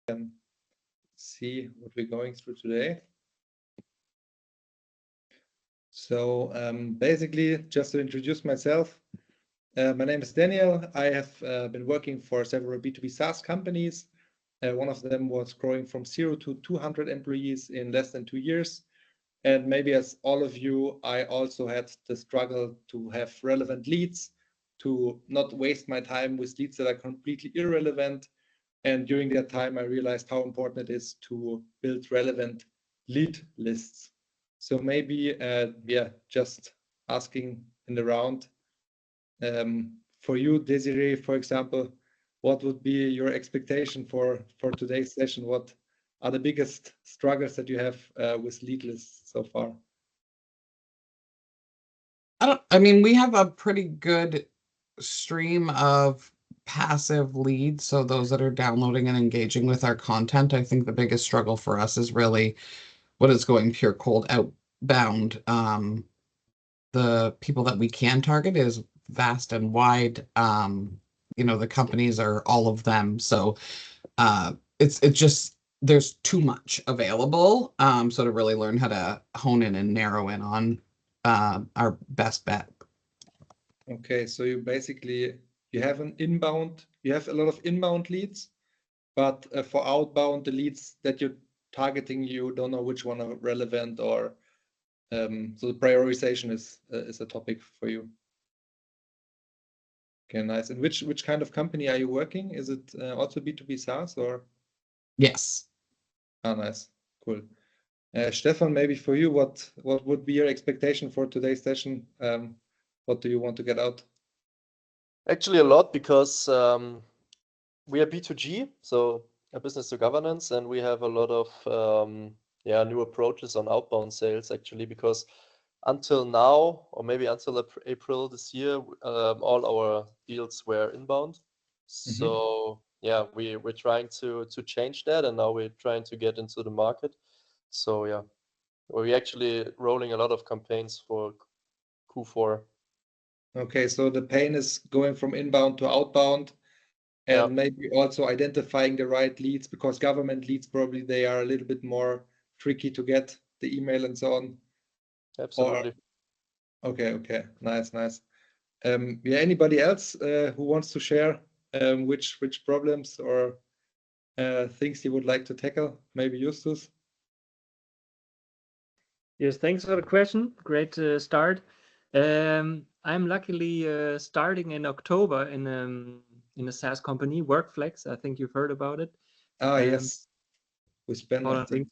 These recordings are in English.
can see what we're going through today. So basically, just to introduce myself, my name is Daniel. I have been working for several B2B SaaS companies. One of them was growing from 0 to 200 employees in less than 2 years. And maybe as all of you, I also had the struggle to have relevant leads, to not waste my time with leads that are completely irrelevant. And during that time, I realized how important it is to build relevant lead lists. So maybe, just asking in the round, for you, Desiree, for example, what would be your expectation for today's session? What are the biggest struggles that you have with lead lists so far? I mean, we have a pretty good stream of passive leads, so those that are downloading and engaging with our content. I think the biggest struggle for us is really what is going pure cold outbound. The people that we can target is vast and wide. The companies are all of them. So it's just there's too much available. So to really learn how to hone in and narrow in on our best bet. Okay, so you basically you have a lot of inbound leads, but for outbound, the leads that you're targeting, you don't know which one are relevant, or so the prioritization is a topic for you. Okay, nice. And which kind of company are you working? Is it also B2B SaaS or? Yes. Ah, nice, cool. Stefan, maybe for you, what would be your expectation for today's session? What do you want to get out? Actually, a lot, because we are B2G, so a business to governance, and we have a lot of new approaches on outbound sales, actually, because until now, or maybe until April this year, all our deals were inbound. So yeah, we're trying to change that, and now we're trying to get into the market. So yeah, we're actually rolling a lot of campaigns for Q4. Okay, so the pain is going from inbound to outbound, and maybe also identifying the right leads, because government leads probably they are a little bit more tricky to get, the email and so on. Absolutely. Okay, nice. Anybody else who wants to share which problems or things you would like to tackle? Maybe Justus. Yes, thanks for the question. Great start. I'm luckily starting in October in a SaaS company, Workflex. I think you've heard about it. Yes, with Ben, I think.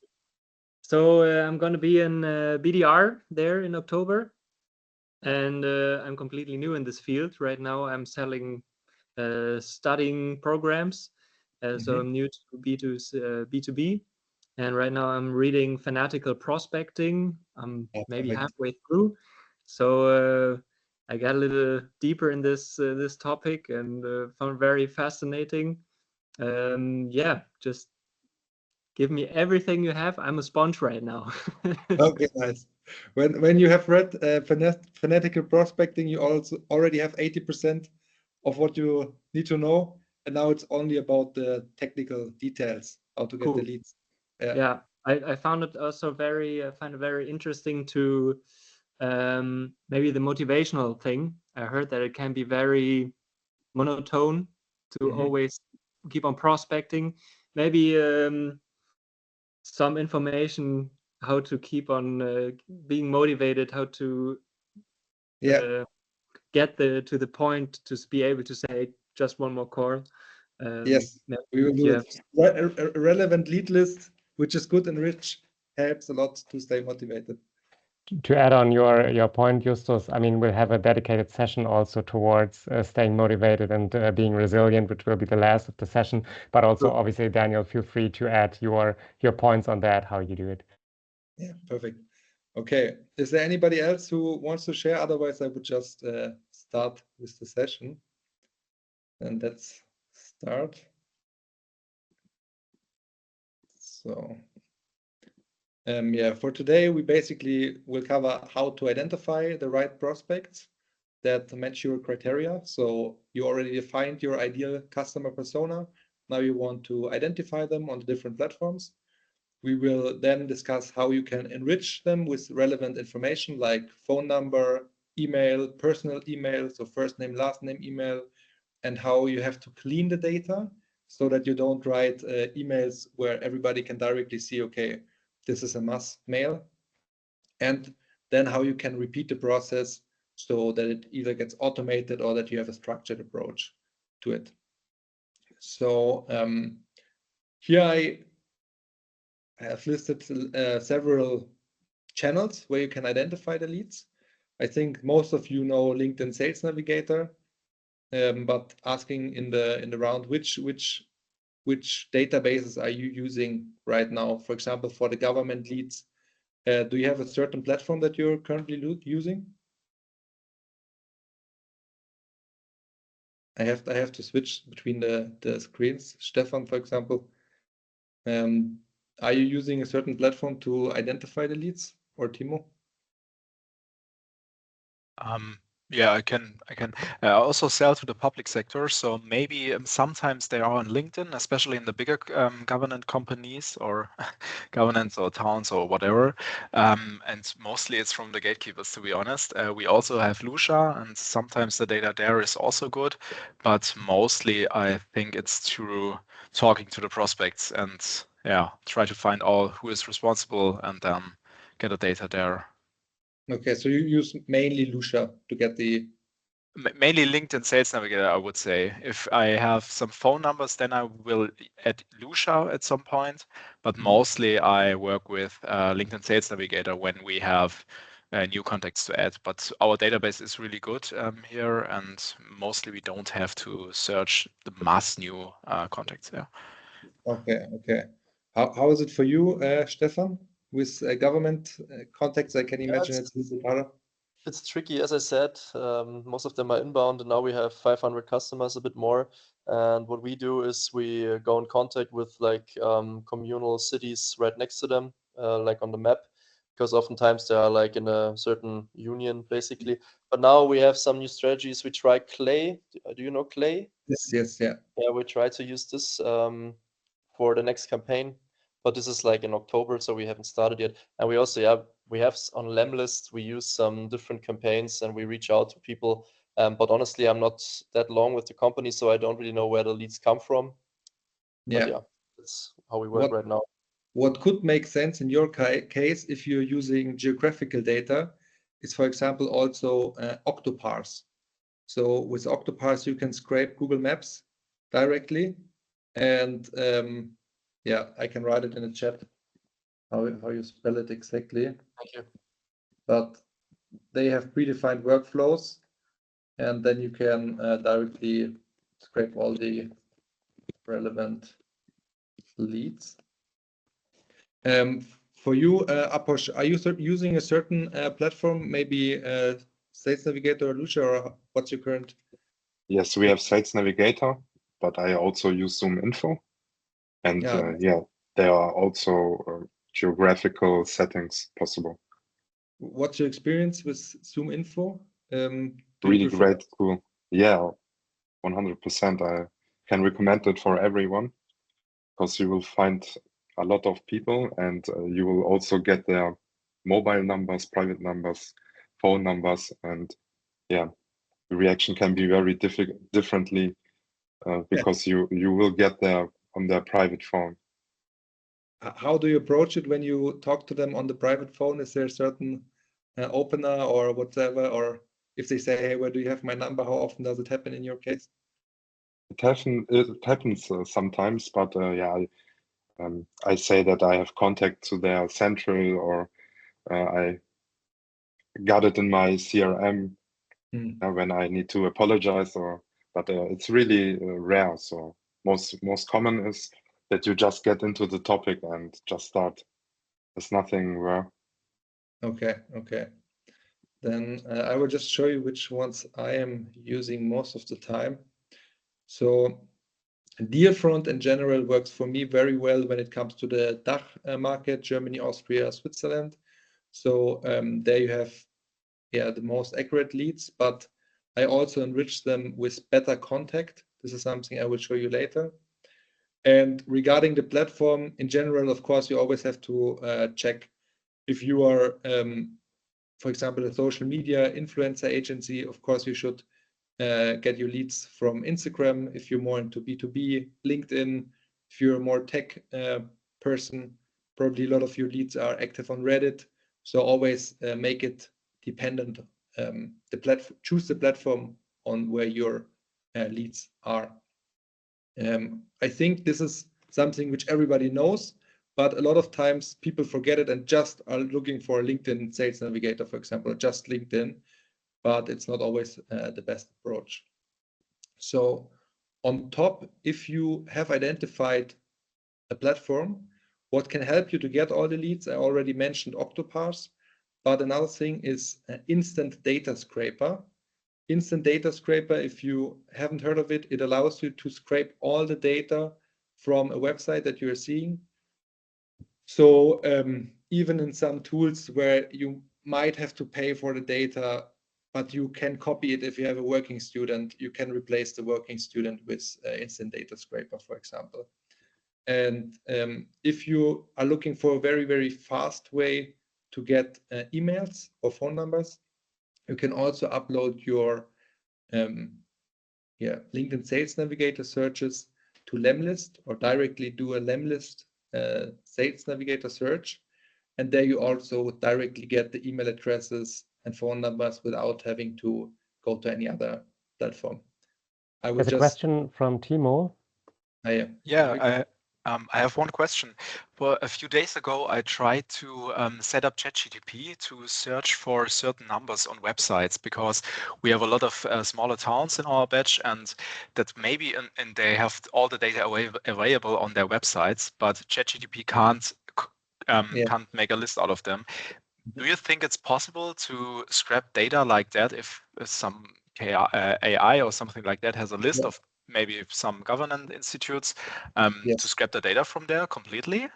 So I'm going to be in BDR there in October, and I'm completely new in this field. Right now I'm selling studying programs, so I'm new to B2B. And right now I'm reading Fanatical Prospecting. I'm maybe halfway through. So I got a little deeper in this topic, and found very fascinating. Just give me everything you have. I'm a sponge right now. Okay, nice. When you have read Fanatical Prospecting, you also already have 80% of what you need to know, and now it's only about the technical details, how to get the leads. Yeah, I found it also very interesting to maybe the motivational thing. I heard that it can be very monotone to always keep on prospecting. Maybe some information how to keep on being motivated, how to get to the point to be able to say just one more call. Yes, we will do a relevant lead list, which is good and rich, helps a lot to stay motivated. To add on your point, Justus, I mean, we'll have a dedicated session also towards staying motivated and being resilient, which will be the last of the session. But also, obviously, Daniel, feel free to add your points on that, how you do it. Yeah, perfect. Okay, is there anybody else who wants to share? Otherwise, I would just start with the session. And let's start. So, for today, we basically will cover how to identify the right prospects that match your criteria. So you already defined your ideal customer persona. Now you want to identify them on the different platforms. We will then discuss how you can enrich them with relevant information like phone number, email, personal email, so first name, last name email, and how you have to clean the data so that you don't write emails where everybody can directly see, okay, this is a mass mail. And then how you can repeat the process so that it either gets automated or that you have a structured approach to it. So here I have listed several channels where you can identify the leads. I think most of you know LinkedIn Sales Navigator, but asking in the round, which databases are you using right now? For example, for the government leads, do you have a certain platform that you're currently using? I have to switch between the screens. Stefan, for example, are you using a certain platform to identify the leads, or Timo? Yeah, I can also sell to the public sector. So maybe sometimes they are on LinkedIn, especially in the bigger government companies or governments or towns or whatever. And mostly it's from the gatekeepers, to be honest. We also have Lucia, and sometimes the data there is also good. But mostly I think it's through talking to the prospects and try to find out who is responsible and get the data there. Okay, so you use mainly Lucia to get the... Mainly LinkedIn Sales Navigator, I would say. If I have some phone numbers, then I will add Lucia at some point. But mostly I work with LinkedIn Sales Navigator when we have new contacts to add. But our database is really good here, and mostly we don't have to search the mass new contacts there. Okay, okay. How is it for you, Stefan? With government contacts, I can imagine it's a little bit harder. It's tricky, as I said. Most of them are inbound, and now we have 500 customers, a bit more. And what we do is we go in contact with like communal cities right next to them, like on the map, because oftentimes they are like in a certain union, basically. But now we have some new strategies. We try Clay. Do you know Clay? Yes, yeah. Yeah, we try to use this for the next campaign, but this is like in October, so we haven't started yet. And we also, we have on Lemlist, we use some different campaigns and we reach out to people. But honestly, I'm not that long with the company, so I don't really know where the leads come from. Yeah. But yeah, that's how we work right now. What could make sense in your case, if you're using geographical data, is, for example, also Octoparse. So with Octoparse, you can scrape Google Maps directly, and yeah, I can write it in the chat how you spell it exactly. Thank you. But they have predefined workflows, and then you can directly scrape all the relevant leads. For you, Aposh, are you using a certain platform, maybe Sales Navigator or Lucia, or what's your current? Yes, we have Sales Navigator, but I also use Zoom Info. And yeah, there are also geographical settings possible. What's your experience with Zoom Info? Really great tool. Yeah, 100%. I can recommend it for everyone, because you will find a lot of people, and you will also get their mobile numbers, private numbers, phone numbers, and yeah, the reaction can be very differently because you will get there on their private phone. How do you approach it when you talk to them on the private phone? Is there a certain opener or whatever? Or if they say, hey, where do you have my number? How often does it happen in your case? It happens sometimes, but yeah, I say that I have contact to their central, or I got it in my CRM when I need to apologize, but it's really rare. So most common is that you just get into the topic and just start. There's nothing rare. Okay, okay. Then I will just show you which ones I am using most of the time. So Dealfront in general works for me very well when it comes to the DACH market, Germany, Austria, Switzerland. So there you have the most accurate leads, but I also enrich them with better contact. This is something I will show you later. And regarding the platform in general, of course, you always have to check if you are, for example, a social media influencer agency. Of course, you should get your leads from Instagram. If you're more into B2B, LinkedIn. If you're a more tech person, probably a lot of your leads are active on Reddit. So always make it dependent. Choose the platform on where your leads are. I think this is something which everybody knows, but a lot of times people forget it and just are looking for a LinkedIn Sales Navigator, for example, just LinkedIn, but it's not always the best approach. So on top, if you have identified a platform, what can help you to get all the leads? I already mentioned Octoparse, but another thing is Instant Data Scraper. Instant Data Scraper, if you haven't heard of it, it allows you to scrape all the data from a website that you're seeing. So even in some tools where you might have to pay for the data, but you can copy it if you have a working student, you can replace the working student with Instant Data Scraper, for example. And if you are looking for a very, very fast way to get emails or phone numbers, you can also upload your LinkedIn Sales Navigator searches to Lemlist, or directly do a Lemlist Sales Navigator search. And there you also directly get the email addresses and phone numbers without having to go to any other platform. There's a question from Timo. Yeah, I have one question. For a few days ago, I tried to set up ChatGPT to search for certain numbers on websites, because we have a lot of smaller towns in our batch, and that maybe and they have all the data available on their websites, but ChatGPT can't make a list out of them. Do you think it's possible to scrap data like that if some AI or something like that has a list of maybe some government institutes to scrap the data from there completely?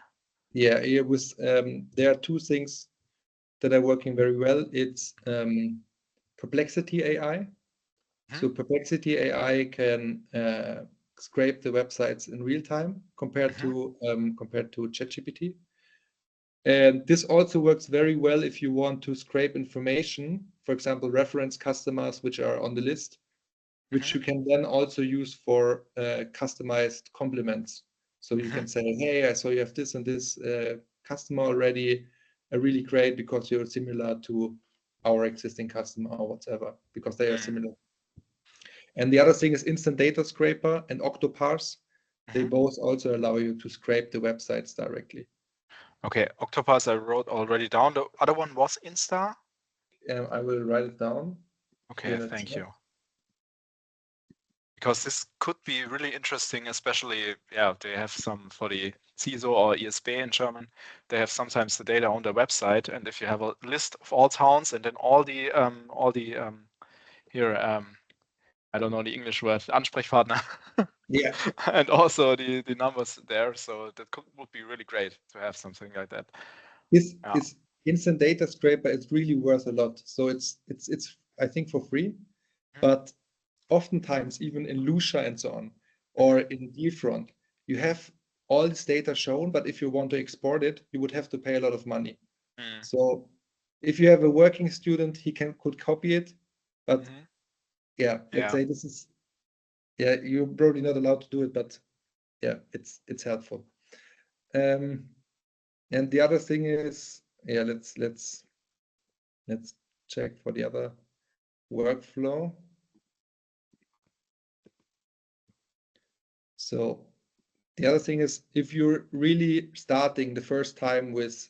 Yeah, it was. There are two things that are working very well. It's Perplexity AI. So Perplexity AI can scrape the websites in real time compared to ChatGPT. And this also works very well if you want to scrape information, for example, reference customers which are on the list, which you can then also use for customized compliments. So you can say, hey, I saw you have this and this customer already, really great because you're similar to our existing customer or whatever, because they are similar. And the other thing is Instant Data Scraper and Octoparse. They both also allow you to scrape the websites directly. Okay, Octoparse I wrote already down. The other one was Insta? I will write it down. Okay, thank you. Because this could be really interesting, especially, they have some for the CISO or ISB in German. They have sometimes the data on their website, and if you have a list of all towns and then all the I don't know the English word, Ansprechpartner. Yeah. And also the numbers there, so that would be really great to have something like that. This Instant Data Scraper is really worth a lot. So it's I think for free, but oftentimes even in Lucia and so on, or in dFront, you have all this data shown, but if you want to export it, you would have to pay a lot of money. So if you have a working student, he could copy it, but let's say this is, you're probably not allowed to do it, but it's helpful. And the other thing is, let's check for the other workflow. So the other thing is, if you're really starting the first time with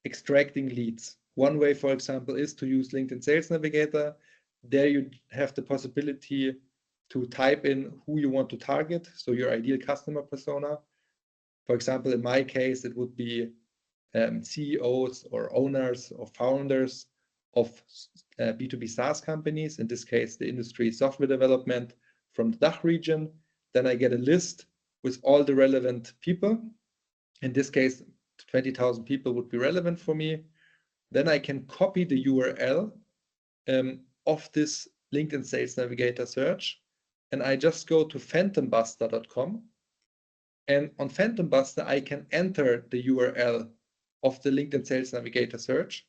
extracting leads, one way, for example, is to use LinkedIn Sales Navigator. There you have the possibility to type in who you want to target, so your ideal customer persona. For example, in my case, it would be CEOs or owners or founders of B2B SaaS companies, in this case, the industry software development from the DACH region. Then I get a list with all the relevant people. In this case, 20,000 people would be relevant for me. Then I can copy the URL of this LinkedIn Sales Navigator search, and I just go to phantombuster.com, And on Phantom Buster, I can enter the URL of the LinkedIn Sales Navigator search,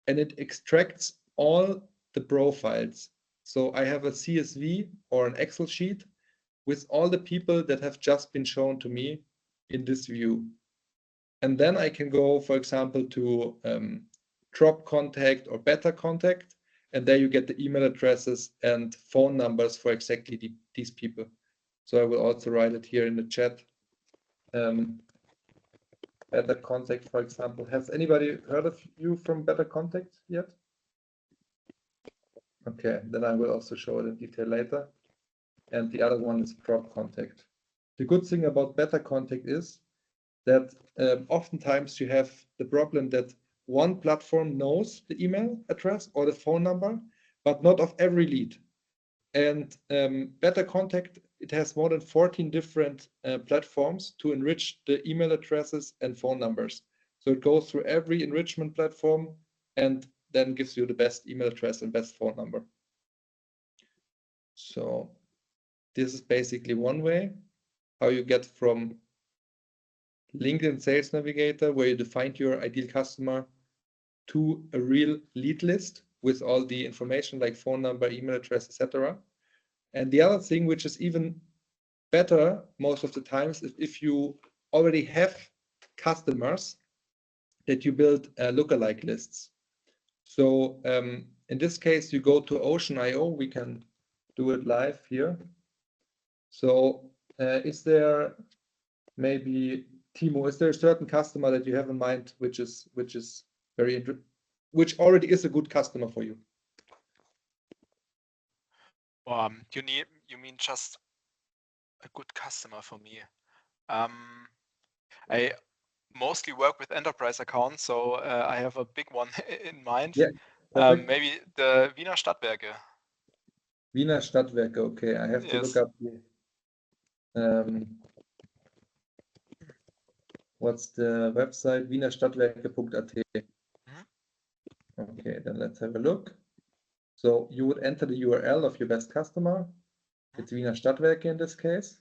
and it extracts all the profiles. So I have a CSV or an Excel sheet with all the people that have just been shown to me in this view. And then I can go, for example, to drop contact or better contact, and there you get the email addresses and phone numbers for exactly these people. So I will also write it here in the chat. Better contact, for example. Has anybody heard of you from Better Contact yet? Okay, then I will also show it in detail later. And the other one is drop contact. The good thing about Better Contact is that oftentimes you have the problem that one platform knows the email address or the phone number, but not of every lead. And Better Contact, it has more than 14 different platforms to enrich the email addresses and phone numbers. So it goes through every enrichment platform and then gives you the best email address and best phone number. So this is basically one way how you get from LinkedIn Sales Navigator, where you defined your ideal customer, to a real lead list with all the information like phone number, email address, etc. And the other thing, which is even better most of the times, is if you already have customers, that you build lookalike lists. So in this case, you go to Ocean.io. We can do it live here. So is there maybe, Timo, is there a certain customer that you have in mind which already is a good customer for you? You mean just a good customer for me? I mostly work with enterprise accounts, so I have a big one in mind. Yeah, maybe the Wiener Stadtwerke. Wiener Stadtwerke, okay. I have to look up the, what's the website? wienerstadtwerke.at. Okay, then let's have a look. So you would enter the URL of your best customer. It's Wiener Stadtwerke in this case.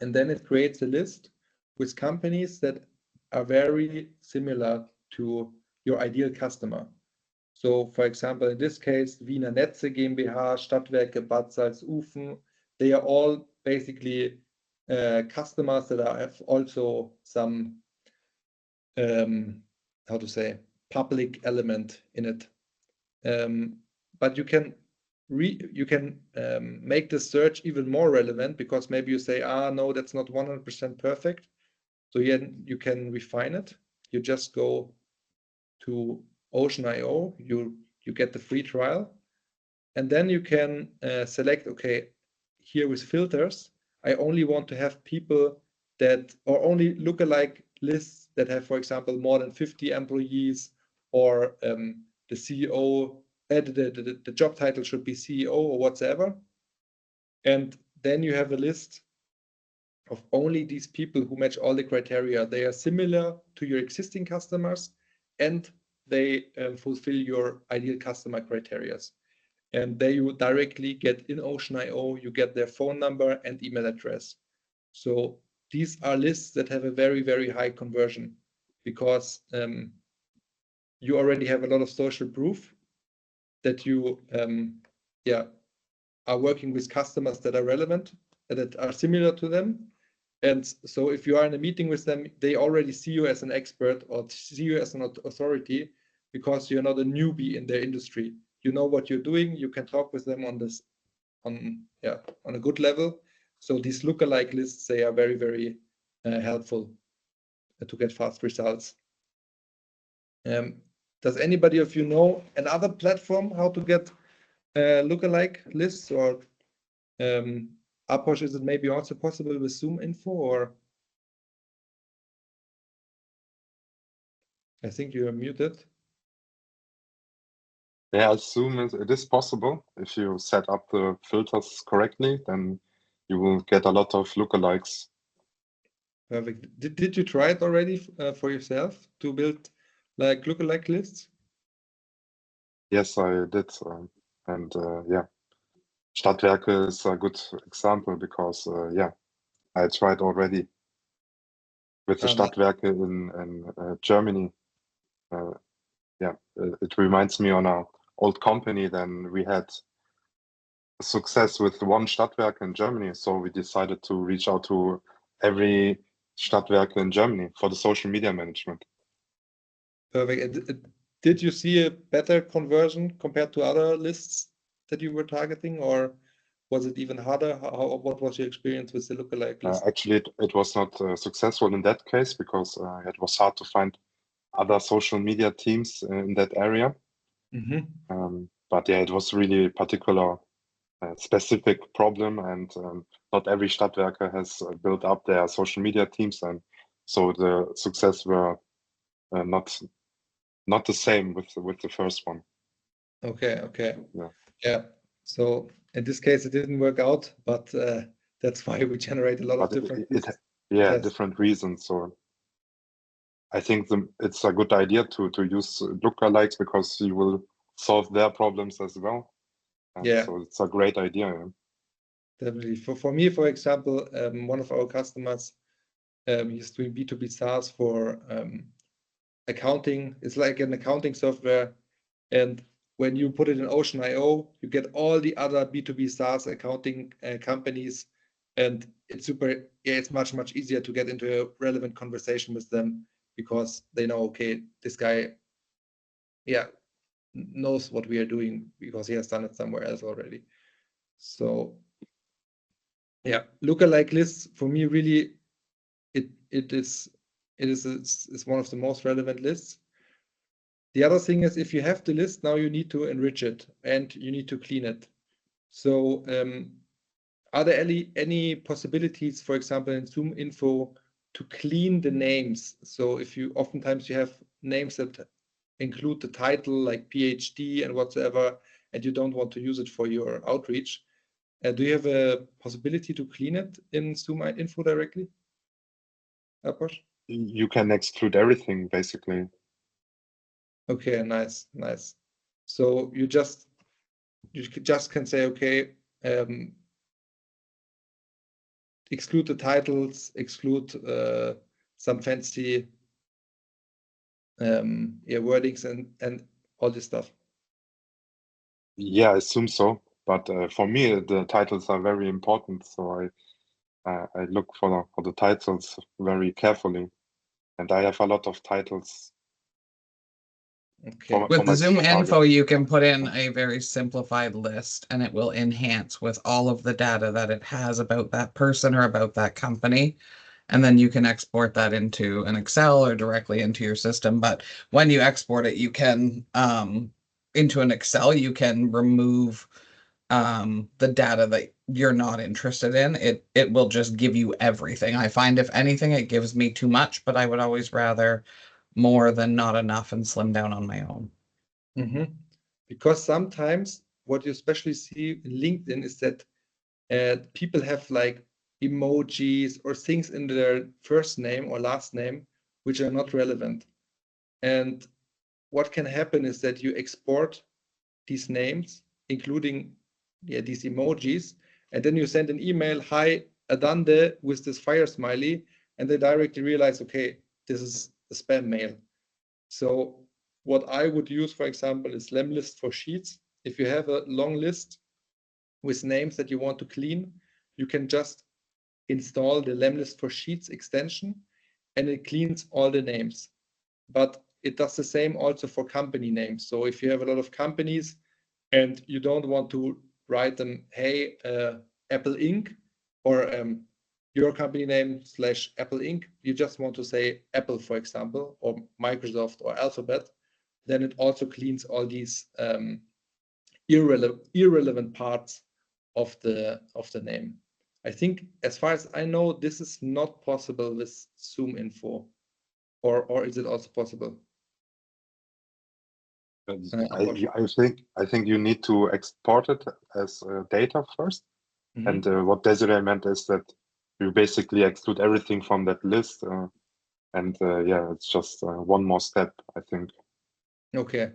And then it creates a list with companies that are very similar to your ideal customer. So for example, in this case, Wiener Netze GmbH, Stadtwerke Bad Salzufen, they are all basically customers that have also some, how to say, public element in it. But you can make the search even more relevant, because maybe you say, no, that's not 100% perfect. So you can refine it. You just go to Ocean.io, you get the free trial, and then you can select, okay, here with filters, I only want to have people that, or only lookalike lists that have, for example, more than 50 employees, or the CEO, the job title should be CEO or whatsoever. And then you have a list of only these people who match all the criteria. They are similar to your existing customers, and they fulfill your ideal customer criteria. And there you directly get in Ocean.io, you get their phone number and email address. So these are lists that have a very, very high conversion, because you already have a lot of social proof that you are working with customers that are relevant, that are similar to them. And so if you are in a meeting with them, they already see you as an expert or see you as an authority, because you're not a newbie in their industry. You know what you're doing. You can talk with them on a good level. So these lookalike lists, they are very, very helpful to get fast results. Does anybody of you know another platform how to get lookalike lists, or Aposh, is it maybe also possible with Zoom Info, or? I think you are muted. Yeah, I assume it is possible. If you set up the filters correctly, then you will get a lot of lookalikes. Perfect. Did you try it already for yourself to build like lookalike lists? Yes, I did. And yeah, Stadtwerke is a good example, because yeah, I tried already. with the Stadtwerke in Germany. It reminds me on our old company. Then we had success with one Stadtwerke in Germany, so we decided to reach out to every Stadtwerke in Germany for the social media management. Perfect. Did you see a better conversion compared to other lists that you were targeting, or was it even harder? What was your experience with the lookalike list? Actually, it was not successful in that case because it was hard to find other social media teams in that area. But yeah, it was really a particular specific problem, and not every Stadtwerke has built up their social media teams, and so the success were not the same with the first one. Okay. Yeah. So in this case, it didn't work out, but that's why we generate a lot of different lists. Different reasons. So I think it's a good idea to use lookalikes because you will solve their problems as well. So it's a great idea. Definitely. For me, for example, one of our customers is doing B2B SaaS for accounting. It's like an accounting software, and when you put it in Ocean.io, you get all the other B2B SaaS accounting companies, and it's it's much easier to get into a relevant conversation with them because they know, okay, this guy knows what we are doing because he has done it somewhere else already. So lookalike lists for me really it is one of the most relevant lists. The other thing is, if you have the list, now you need to enrich it and you need to clean it. So are there any possibilities, for example, in Zoom Info to clean the names? So if you oftentimes you have names that include the title like PhD and whatsoever, and you don't want to use it for your outreach, do you have a possibility to clean it in Zoom Info directly? Aposh? You can exclude everything basically. Okay, nice. So you just can say, okay, exclude the titles, exclude some fancy wordings and all this stuff. Yeah, I assume so. But for me, the titles are very important, so I look for the titles very carefully, and I have a lot of titles. Okay. With the Zoom Info, you can put in a very simplified list, and it will enhance with all of the data that it has about that person or about that company. And then you can export that into an Excel or directly into your system. But when you export it, you can, into an Excel, you can remove the data that you're not interested in. It will just give you everything. I find if anything, it gives me too much, but I would always rather more than not enough and slim down on my own. Because sometimes what you especially see in LinkedIn is that people have like emojis or things in their first name or last name which are not relevant. And what can happen is that you export these names, including these emojis, and then you send an email, hi, Adande, with this fire smiley, and they directly realize, okay, this is a spam mail. So what I would use, for example, is Lemlist for Sheets. If you have a long list with names that you want to clean, you can just install the Lemlist for Sheets extension, and it cleans all the names. But it does the same also for company names. So if you have a lot of companies and you don't want to write them, hey, Apple Inc., or your company name / Apple Inc., you just want to say Apple, for example, or Microsoft or Alphabet, then it also cleans all these irrelevant parts of the name. I think, as far as I know, this is not possible with Zoom Info, or is it also possible? I think you need to export it as data first. And what Desiree meant is that you basically exclude everything from that list. And it's just one more step, I think. Okay.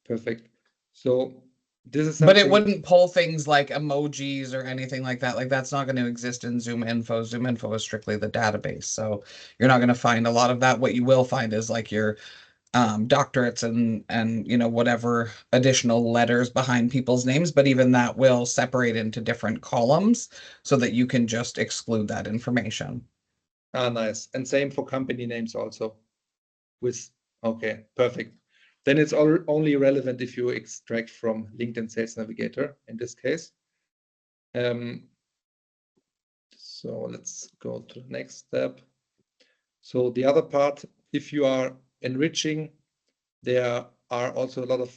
Perfect. So this is But it something. wouldn't pull things like emojis or anything like that. Like that's not going to exist in Zoom Info. Zoom Info is strictly the database. So you're not going to find a lot of that. What you will find is like your doctorates and you know whatever additional letters behind people's names, but even that will separate into different columns so that you can just exclude that information. Ah, nice. And same for company names also. Okay, perfect. Then it's only relevant if you extract from LinkedIn Sales Navigator in this case. So let's go to the next step. So the other part, if you are enriching, there are also a lot of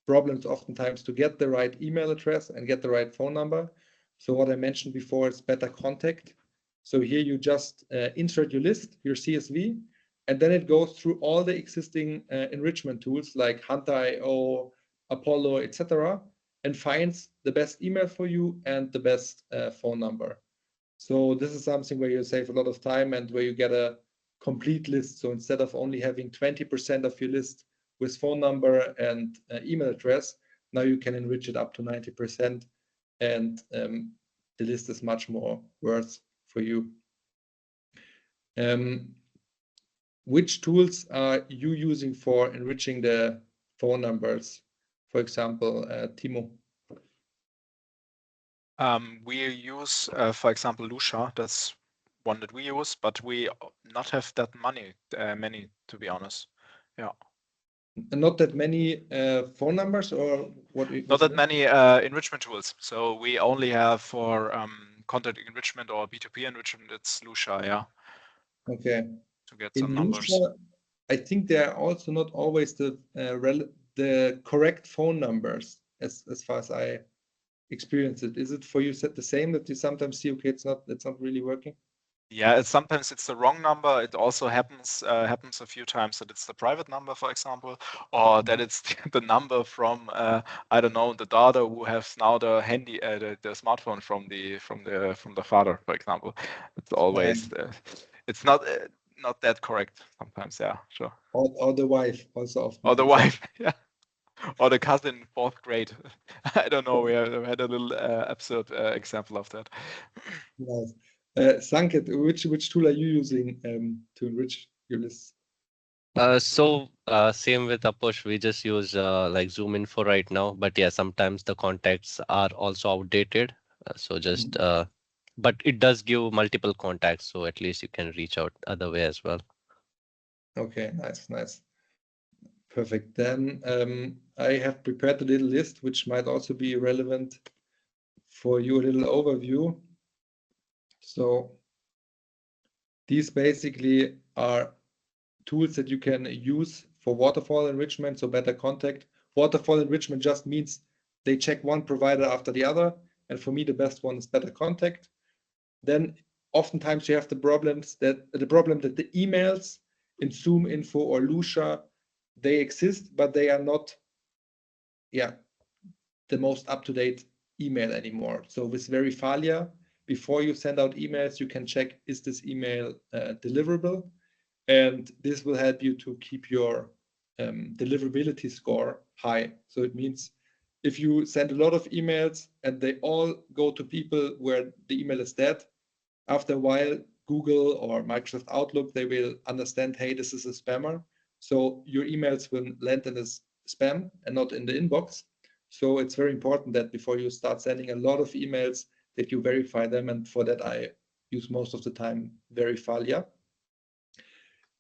problems oftentimes to get the right email address and get the right phone number. So what I mentioned before is better contact. So here you just insert your list, your CSV, and then it goes through all the existing enrichment tools like Hunter.io, Apollo, etc., and finds the best email for you and the best phone number. So this is something where you save a lot of time and where you get a complete list. So instead of only having 20% of your list with phone number and email address, now you can enrich it up to 90%, and the list is much more worth for you. Which tools are you using for enriching the phone numbers? For example, Timo. We use, for example, Lucia. That's one that we use, but we not have that many, to be honest. Yeah. Not that many phone numbers, or what? Not that many enrichment tools. So we only have for content enrichment or B2B enrichment, it's Lucia, yeah. Okay. To get some numbers. Lucia, I think they are also not always the correct phone numbers as far as I experience it. Is it for you the same that you sometimes see, okay, it's not really working? Yeah, sometimes it's the wrong number. It also happens a few times that it's the private number, for example, or that it's the number from I don't know, the daughter who has now the the smartphone from the father, for example. It's always it's not that correct sometimes. Yeah, sure. Or the wife also often. Or the wife, yeah. Or the cousin in 4th grade. I don't know. We had a little absurd example of that. Nice. Sanket, which tool are you using to enrich your lists? Same with Apush, we just use like Zoom Info right now, but yeah, sometimes the contacts are also outdated. But it does give multiple contacts, so at least you can reach out other way as well. Okay, nice. Perfect. Then I have prepared a little list which might also be relevant for you, a little overview. So these basically are tools that you can use for waterfall enrichment, so better contact. Waterfall enrichment just means they check one provider after the other, and for me the best one is better contact. Then oftentimes you have the problem that the emails in Zoom Info or Lucia, they exist, but they are not the most up-to-date email anymore. So with Verifalia, before you send out emails, you can check, is this email deliverable? And this will help you to keep your deliverability score high. So it means if you send a lot of emails and they all go to people where the email is dead, after a while, Google or Microsoft Outlook, they will understand, hey, this is a spammer. So your emails will land in this spam and not in the inbox. So it's very important that before you start sending a lot of emails, that you verify them. And for that, I use most of the time Verifalia.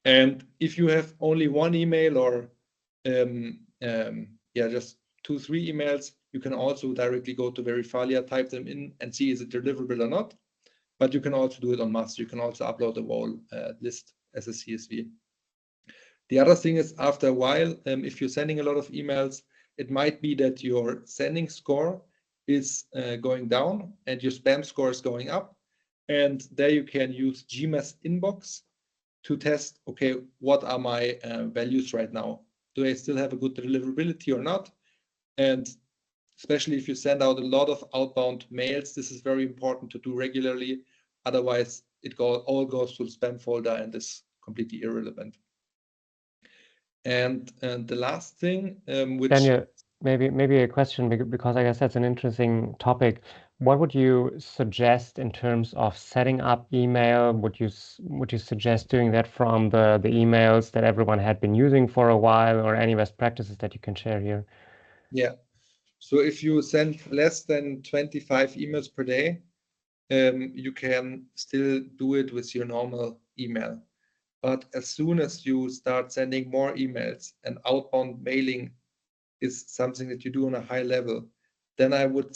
And if you have only one email or just 2-3 emails, you can also directly go to Verifalia, type them in and see is it deliverable or not. But you can also do it en masse. You can also upload the whole list as a CSV. The other thing is, after a while, if you're sending a lot of emails, it might be that your sending score is going down and your spam score is going up. And there you can use Gmail inbox to test, okay, what are my values right now? Do I still have a good deliverability or not? And especially if you send out a lot of outbound mails, this is very important to do regularly. Otherwise, it all goes to the spam folder and is completely irrelevant. And the last thing, which Daniel, maybe a question because I guess that's an interesting topic. What would you suggest in terms of setting up email? Would you suggest doing that from the emails that everyone had been using for a while, or any best practices that you can share here? Yeah. So if you send less than 25 emails per day, you can still do it with your normal email. But as soon as you start sending more emails and outbound mailing is something that you do on a high level, then I would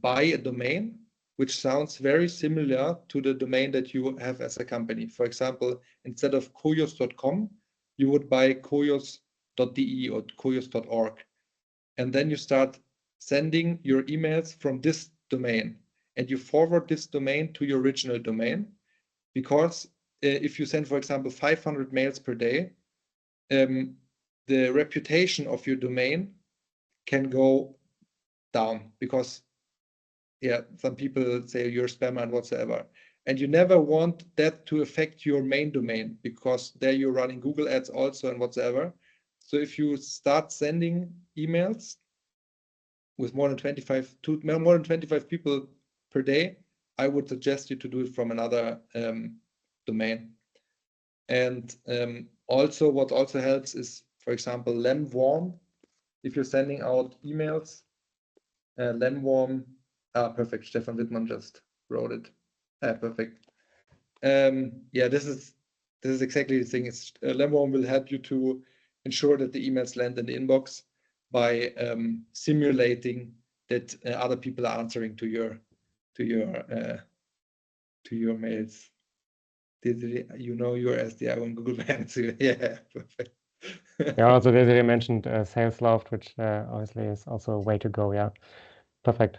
buy a domain which sounds very similar to the domain that you have as a company. For example, instead of koyos.com, you would buy koyos.de or koyos.org. And then you start sending your emails from this domain, and you forward this domain to your original domain, because if you send, for example, 500 mails per day, the reputation of your domain can go down, because some people say you're a spammer and whatsoever. And you never want that to affect your main domain, because there you're running Google ads also and whatsoever. So if you start sending emails with more than 25 people per day, I would suggest you to do it from another domain. And also what also helps is, for example, lemwarm. If you're sending out emails, lemwarm, perfect. Stefan Wittmann just wrote it. Perfect. Yeah, this is exactly the thing. It's lemwarm will help you to ensure that the emails land in the inbox by simulating that other people are answering to your mails. You know your SDR on Google Maps. Yeah, perfect. Yeah, also Desiree mentioned SalesLoft, which obviously is also a way to go. Yeah, perfect.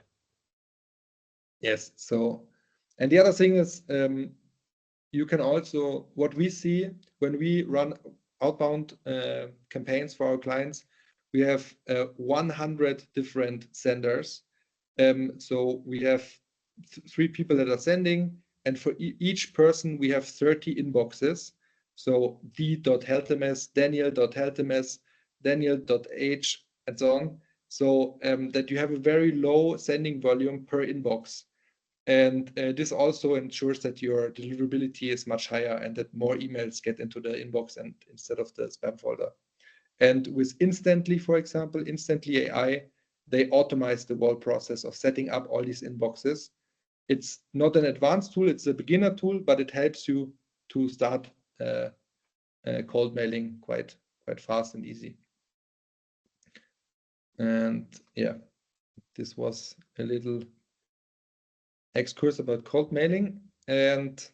Yes. So, and the other thing is, you can also, what we see when we run outbound campaigns for our clients, we have 100 different senders. So we have 3 people that are sending, and for each person we have 30 inboxes. So d.heltemes, daniel.heltemes, daniel.h, and so on. So that you have a very low sending volume per inbox. And this also ensures that your deliverability is much higher and that more emails get into the inbox and instead of the spam folder. And with Instantly, for example, Instantly AI, they automate the whole process of setting up all these inboxes. It's not an advanced tool, it's a beginner tool, but it helps you to start cold mailing quite fast and easy. And yeah, this was a little excursus about cold mailing. And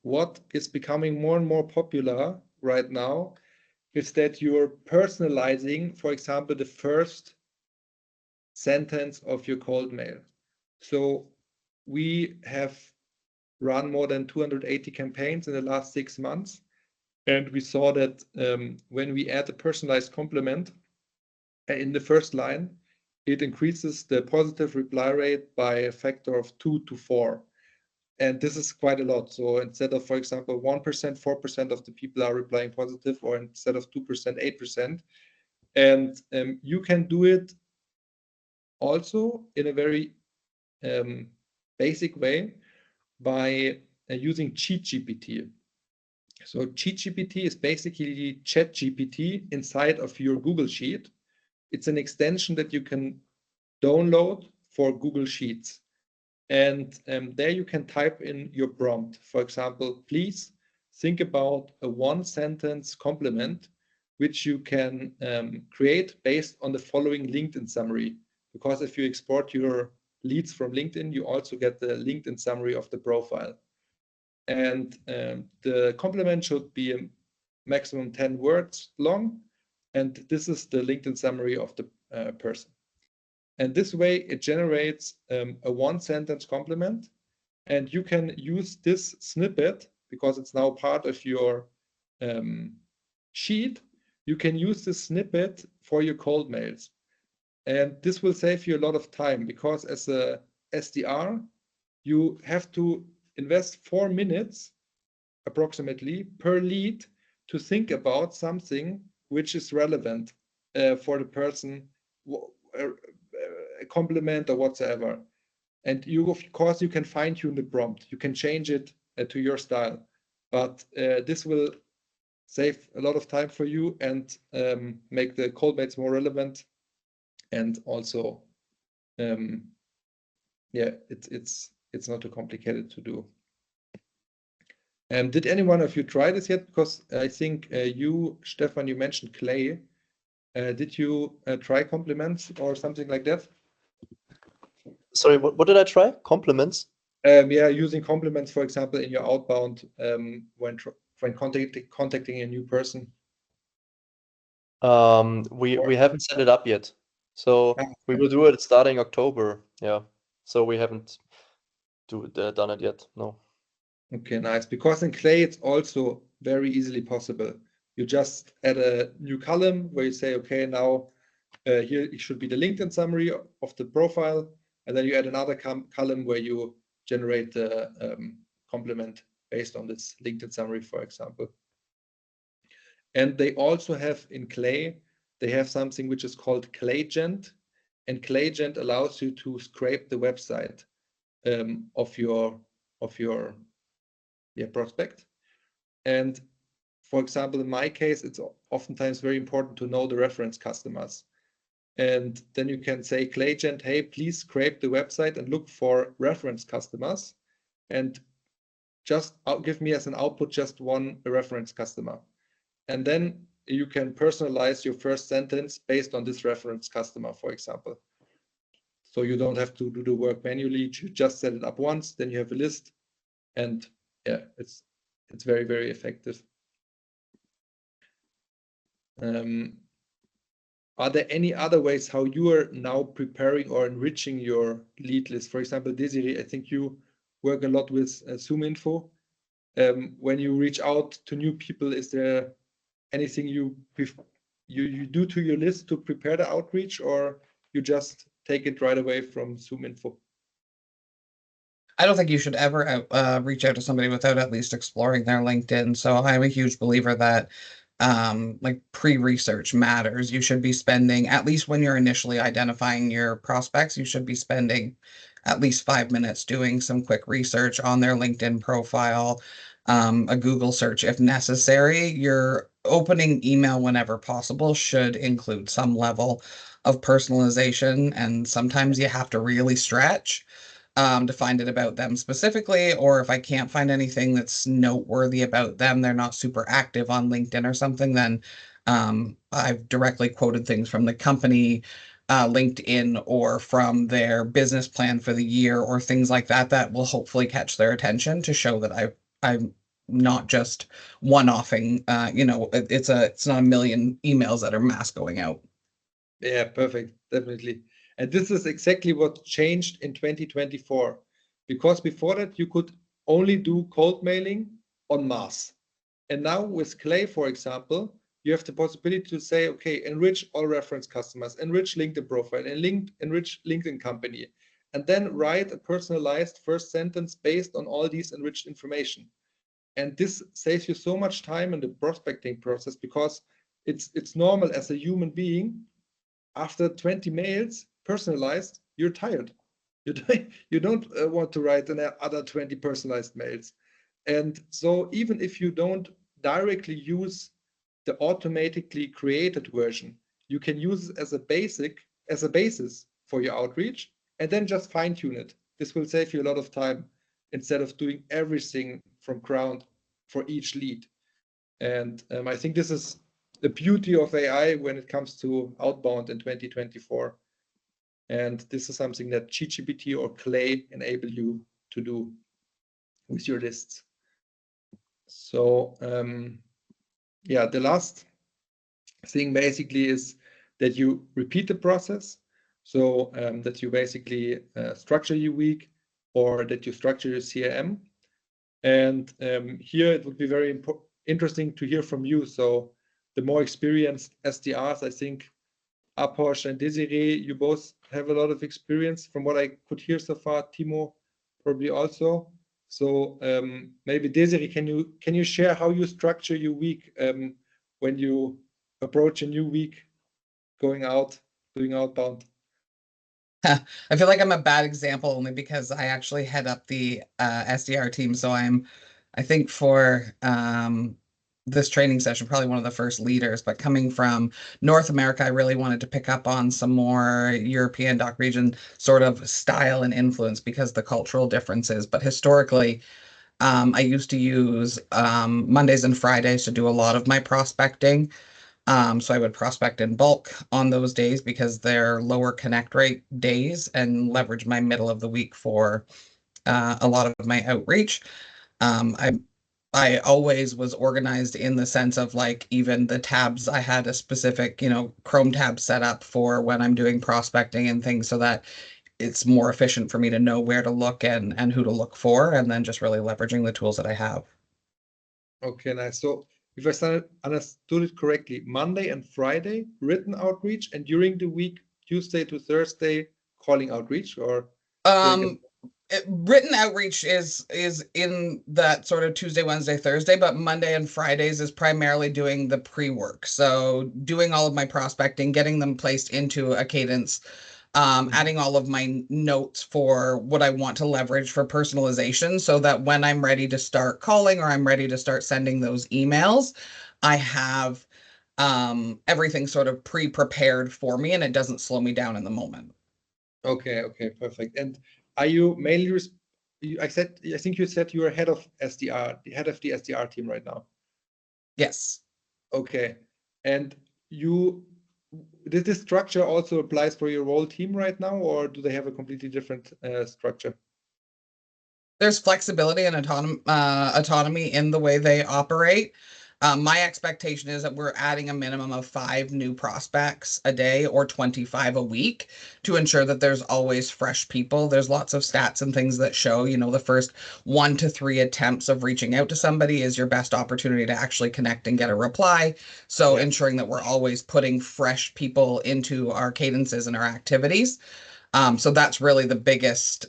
what is becoming more and more popular right now is that you're personalizing, for example, the first sentence of your cold mail. So we have run more than 280 campaigns in the last 6 months. And we saw that when we add a personalized compliment in the first line, it increases the positive reply rate by a factor of 2 to 4. And this is quite a lot. So instead of, for example, 1%, 4% of the people are replying positive, or instead of 2%, 8%. And you can do it also in a very basic way by using ChatGPT. So ChatGPT is basically ChatGPT inside of your Google Sheet. It's an extension that you can download for Google Sheets. And there you can type in your prompt. For example, please think about a 1-sentence compliment, which you can create based on the following LinkedIn summary. Because if you export your leads from LinkedIn, you also get the LinkedIn summary of the profile. And the compliment should be a maximum 10 words long. And this is the LinkedIn summary of the person. And this way it generates a 1-sentence compliment. And you can use this snippet, because it's now part of your sheet. You can use this snippet for your cold mails. And this will save you a lot of time, because as a SDR, you have to invest 4 minutes approximately per lead to think about something which is relevant. for the person, a compliment or whatsoever. And you, of course, you can fine tune the prompt. You can change it to your style, but this will save a lot of time for you and make the cold mates more relevant. And also, yeah, it's not too complicated to do. Did any one of you try this yet? Because I think you, Stefan, you mentioned Clay. Did you try compliments or something like that? Sorry, what did I try? Compliments? Yeah, using compliments, for example, in your outbound when contacting a new person. We haven't set it up yet, so we will do it starting October. Yeah, so we haven't done it yet. No. Okay, nice. Because in Clay, it's also very easily possible. You just add a new column where you say, okay, now here it should be the LinkedIn summary of the profile, and then you add another column where you generate the compliment based on this LinkedIn summary, for example. And they also have in Clay, they have something which is called Claygent, and Claygent allows you to scrape the website of your prospect. And for example, in my case, it's oftentimes very important to know the reference customers. And then you can say, Claygent, hey, please scrape the website and look for reference customers, and just give me as an output just one reference customer. And then you can personalize your first sentence based on this reference customer, for example. So you don't have to do the work manually. You just set it up once, then you have a list, and yeah, it's very, very effective. Are there any other ways how you are now preparing or enriching your lead list? For example, Desiree, I think you work a lot with Zoom Info. When you reach out to new people, is there anything you do to your list to prepare the outreach, or you just take it right away from Zoom Info? I don't think you should ever reach out to somebody without at least exploring their LinkedIn. So I'm a huge believer that like pre-research matters. You should be spending, at least when you're initially identifying your prospects, you should be spending at least 5 minutes doing some quick research on their LinkedIn profile, a Google search if necessary. Your opening email whenever possible should include some level of personalization, and sometimes you have to really stretch to find it about them specifically, or if I can't find anything that's noteworthy about them, they're not super active on LinkedIn or something, then I've directly quoted things from the company LinkedIn or from their business plan for the year or things like that that will hopefully catch their attention to show that I'm not just one-offing. It's not a million emails that are mass going out. Yeah, perfect, definitely. And this is exactly what changed in 2024, because before that you could only do cold mailing en masse. And now with Clay, for example, you have the possibility to say, okay, enrich all reference customers, enrich LinkedIn profile, and enrich LinkedIn company, and then write a personalized first sentence based on all these enriched information. And this saves you so much time in the prospecting process, because it's normal as a human being. After 20 mails personalized, you're tired. You don't want to write another 20 personalized mails. And so even if you don't directly use the automatically created version, you can use it as a basis for your outreach, and then just fine tune it. This will save you a lot of time instead of doing everything from ground for each lead. And I think this is the beauty of AI when it comes to outbound in 2024. And this is something that ChatGPT or Clay enable you to do with your lists. So yeah, the last thing basically is that you repeat the process. So that you basically structure your week, or that you structure your CRM. And here it would be very interesting to hear from you. So the more experienced SDRs, I think Aposh and Desiree, you both have a lot of experience from what I could hear so far. Timo probably also. So maybe Desiree, can you share how you structure your week when you approach a new week? going out, doing outbound? I feel like I'm a bad example only because I actually head up the SDR team. So I think for this training session, probably one of the first leaders, but coming from North America, I really wanted to pick up on some more European DACH region sort of style and influence because the cultural differences. But historically, I used to use Mondays and Fridays to do a lot of my prospecting. So I would prospect in bulk on those days because they're lower connect rate days and leverage my middle of the week for a lot of my outreach. I always was organized in the sense of like even the tabs, I had a specific, Chrome tab set up for when I'm doing prospecting and things so that it's more efficient for me to know where to look and who to look for, and then just really leveraging the tools that I have. Okay, nice. So if I understood it correctly, Monday and Friday, written outreach, and during the week, Tuesday to Thursday, calling outreach, or written outreach is in that sort of Tuesday, Wednesday, Thursday, but Monday and Fridays is primarily doing the pre-work. So doing all of my prospecting, getting them placed into a cadence, adding all of my notes for what I want to leverage for personalization so that when I'm ready to start calling or I'm ready to start sending those emails, I have everything sort of pre-prepared for me and it doesn't slow me down in the moment. Okay, perfect. And are you mainly, I think you said you are head of SDR, the head of the SDR team right now. Yes. Okay. And this structure also applies for your whole team right now, or do they have a completely different structure? There's flexibility and autonomy in the way they operate. My expectation is that we're adding a minimum of 5 new prospects a day or 25 a week to ensure that there's always fresh people. There's lots of stats and things that show, the first 1 to 3 attempts of reaching out to somebody is your best opportunity to actually connect and get a reply. So ensuring that we're always putting fresh people into our cadences and our activities. So that's really the biggest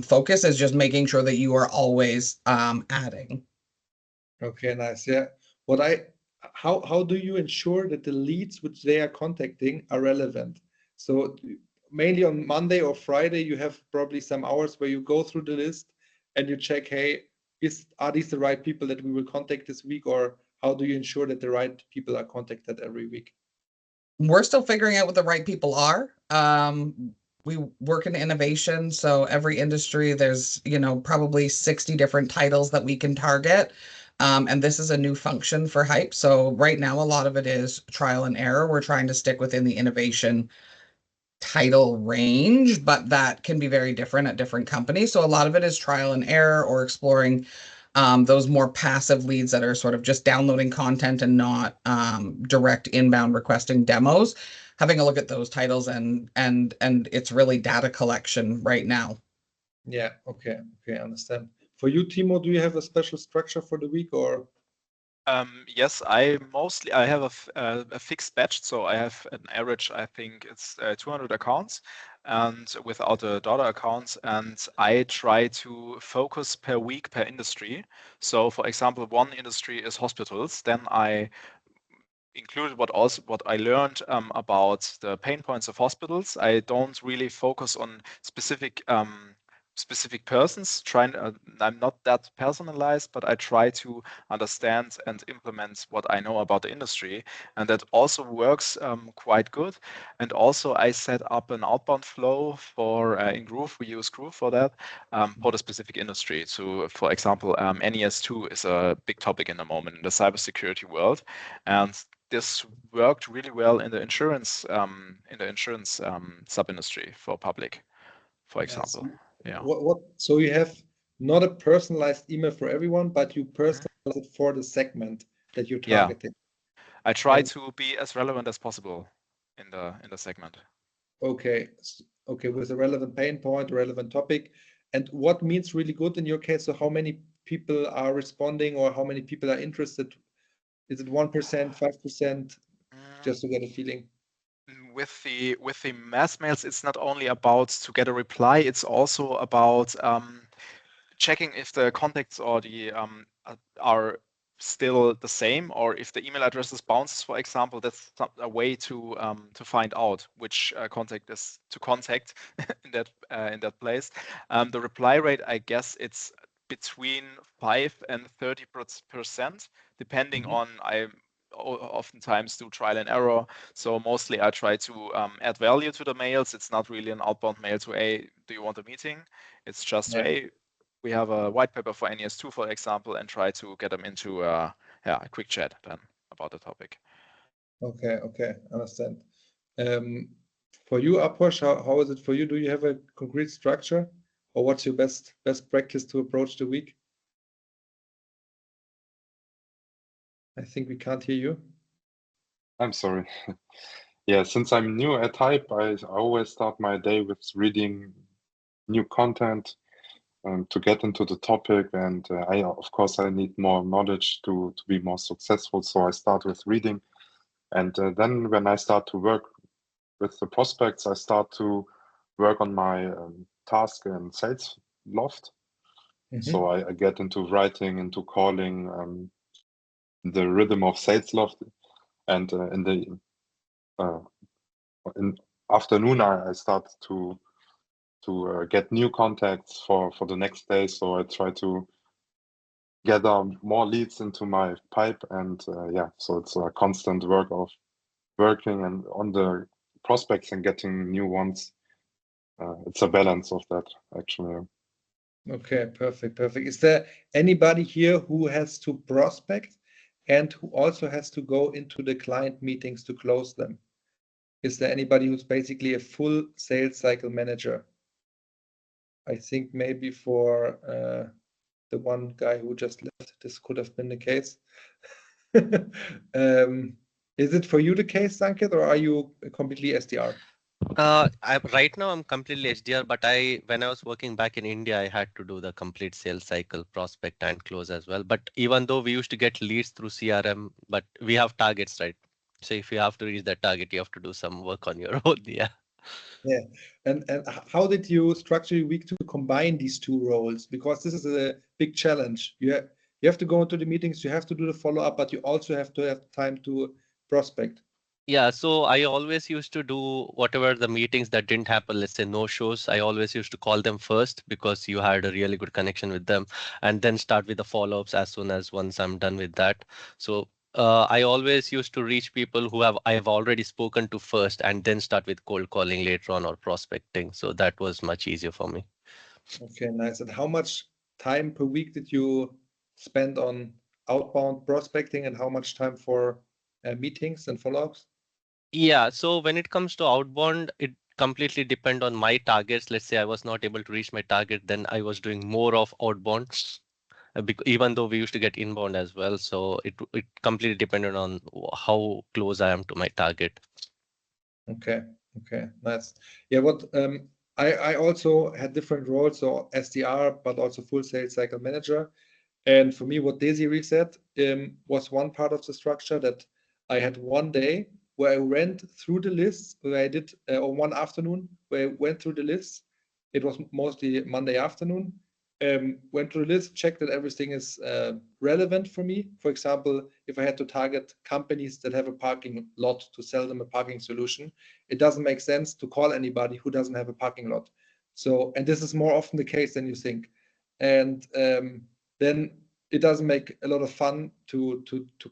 focus is just making sure that you are always adding. Okay, nice. Yeah. How do you ensure that the leads which they are contacting are relevant? So mainly on Monday or Friday, you have probably some hours where you go through the list and you check, hey, are these the right people that we will contact this week, or how do you ensure that the right people are contacted every week? We're still figuring out what the right people are. We work in innovation, so every industry, there's, probably 60 different titles that we can target. And this is a new function for Hype. So right now, a lot of it is trial and error. We're trying to stick within the innovation title range, but that can be very different at different companies. So a lot of it is trial and error or exploring those more passive leads that are sort of just downloading content and not direct inbound requesting demos. Having a look at those titles and it's really data collection right now. Yeah. Okay. I understand. For you, Timo, do you have a special structure for the week, or? Yes, I have a fixed batch, so I have an average. I think it's 200 accounts, and without the daughter accounts, and I try to focus per week per industry. So, for example, one industry is hospitals. Then I included what I learned about the pain points of hospitals. I don't really focus on specific persons. I'm not that personalized, but I try to understand and implement what I know about the industry, and that also works quite good. And also, I set up an outbound flow for in Groove. We use Groove for that for the specific industry. So, for example, NES2 is a big topic in the moment in the cybersecurity world, and this worked really well in the insurance sub-industry for public, for example. Yeah. So you have not a personalized email for everyone, but you personalize it for the segment that you're targeting. I try to be as relevant as possible in the segment. Okay, with a relevant pain point, a relevant topic. And what means really good in your case? So how many people are responding, or how many people are interested? Is it 1%, 5%? Just to get a feeling. With the mass mails, it's not only about to get a reply, it's also about checking if the contacts or the are still the same, or if the email addresses bounces, for example, that's a way to find out which contact is to contact in that place. The reply rate, I guess, it's between 5 and 30%, depending on I oftentimes do trial and error. So mostly I try to add value to the mails. It's not really an outbound mail to, hey, do you want a meeting? It's just, hey, we have a white paper for NES2, for example, and try to get them into a quick chat then about the topic. Okay, understand. For you, Aposh, how is it for you? Do you have a concrete structure, or what's your best practice to approach the week? I think we can't hear you. I'm sorry. Yeah, since I'm new at Hype, I always start my day with reading new content to get into the topic, and of course I need more knowledge to be more successful. So I start with reading, and then when I start to work with the prospects, I start to work on my task and sales loft. So I get into writing, into calling, the rhythm of sales loft, and in afternoon I start to get new contacts for the next day. So I try to gather more leads into my pipe, and so it's a constant work of working and on the prospects and getting new ones. It's a balance of that, actually. Okay, perfect. Is there anybody here who has to prospect and who also has to go into the client meetings to close them? Is there anybody who's basically a full sales cycle manager? I think maybe for the one guy who just left, this could have been the case. Is it for you the case, Sanket, or are you completely SDR? Right now I'm completely SDR, but when I was working back in India, I had to do the complete sales cycle, prospect and close as well. But even though we used to get leads through CRM, but we have targets, right? So if you have to reach that target, you have to do some work on your own. Yeah. Yeah, and how did you structure your week to combine these two roles? Because this is a big challenge. You have to go into the meetings, you have to do the follow-up, but you also have to have time to prospect. Yeah, so I always used to do whatever the meetings that didn't happen, let's say no shows. I always used to call them first because you had a really good connection with them, and then start with the follow-ups as soon as once I'm done with that. So I always used to reach people who I've already spoken to first, and then start with cold calling later on or prospecting. So that was much easier for me. Okay, nice. And how much time per week did you spend on outbound prospecting, and how much time for meetings and follow-ups? Yeah, so when it comes to outbound, it completely depend on my targets. Let's say I was not able to reach my target, then I was doing more of outbound, even though we used to get inbound as well. So it completely depended on how close I am to my target. Okay, nice. Yeah, what I also had different roles, so SDR, but also full sales cycle manager. And for me, what Desiree said was one part of the structure, that I had one day where I went through the lists, where I did, or one afternoon where I went through the lists. It was mostly Monday afternoon. Went through the list, checked that everything is relevant for me. For example, if I had to target companies that have a parking lot to sell them a parking solution, it doesn't make sense to call anybody who doesn't have a parking lot. So, and this is more often the case than you think. And then it doesn't make a lot of fun to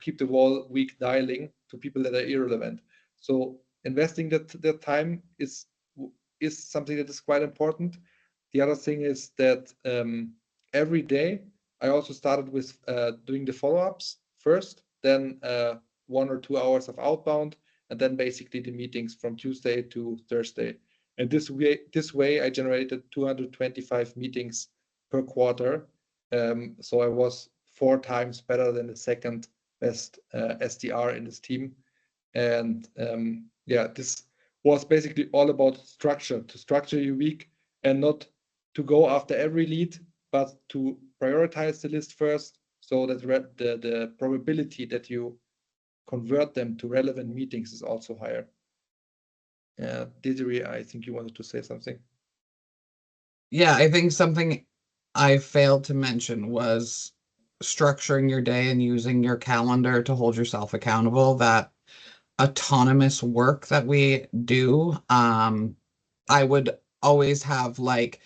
keep the whole week dialing to people that are irrelevant. So investing that time is something that is quite important. The other thing is that every day I also started with doing the follow-ups first, then 1 or 2 hours of outbound, and then basically the meetings from Tuesday to Thursday. And this way I generated 225 meetings per quarter. So I was 4 times better than the second best SDR in this team. And this was basically all about structure, to structure your week and not to go after every lead, but to prioritize the list first, so that the probability that you convert them to relevant meetings is also higher. Desiree, I think you wanted to say something. Yeah, I think something I failed to mention was structuring your day and using your calendar to hold yourself accountable, that autonomous work that we do, I would always have like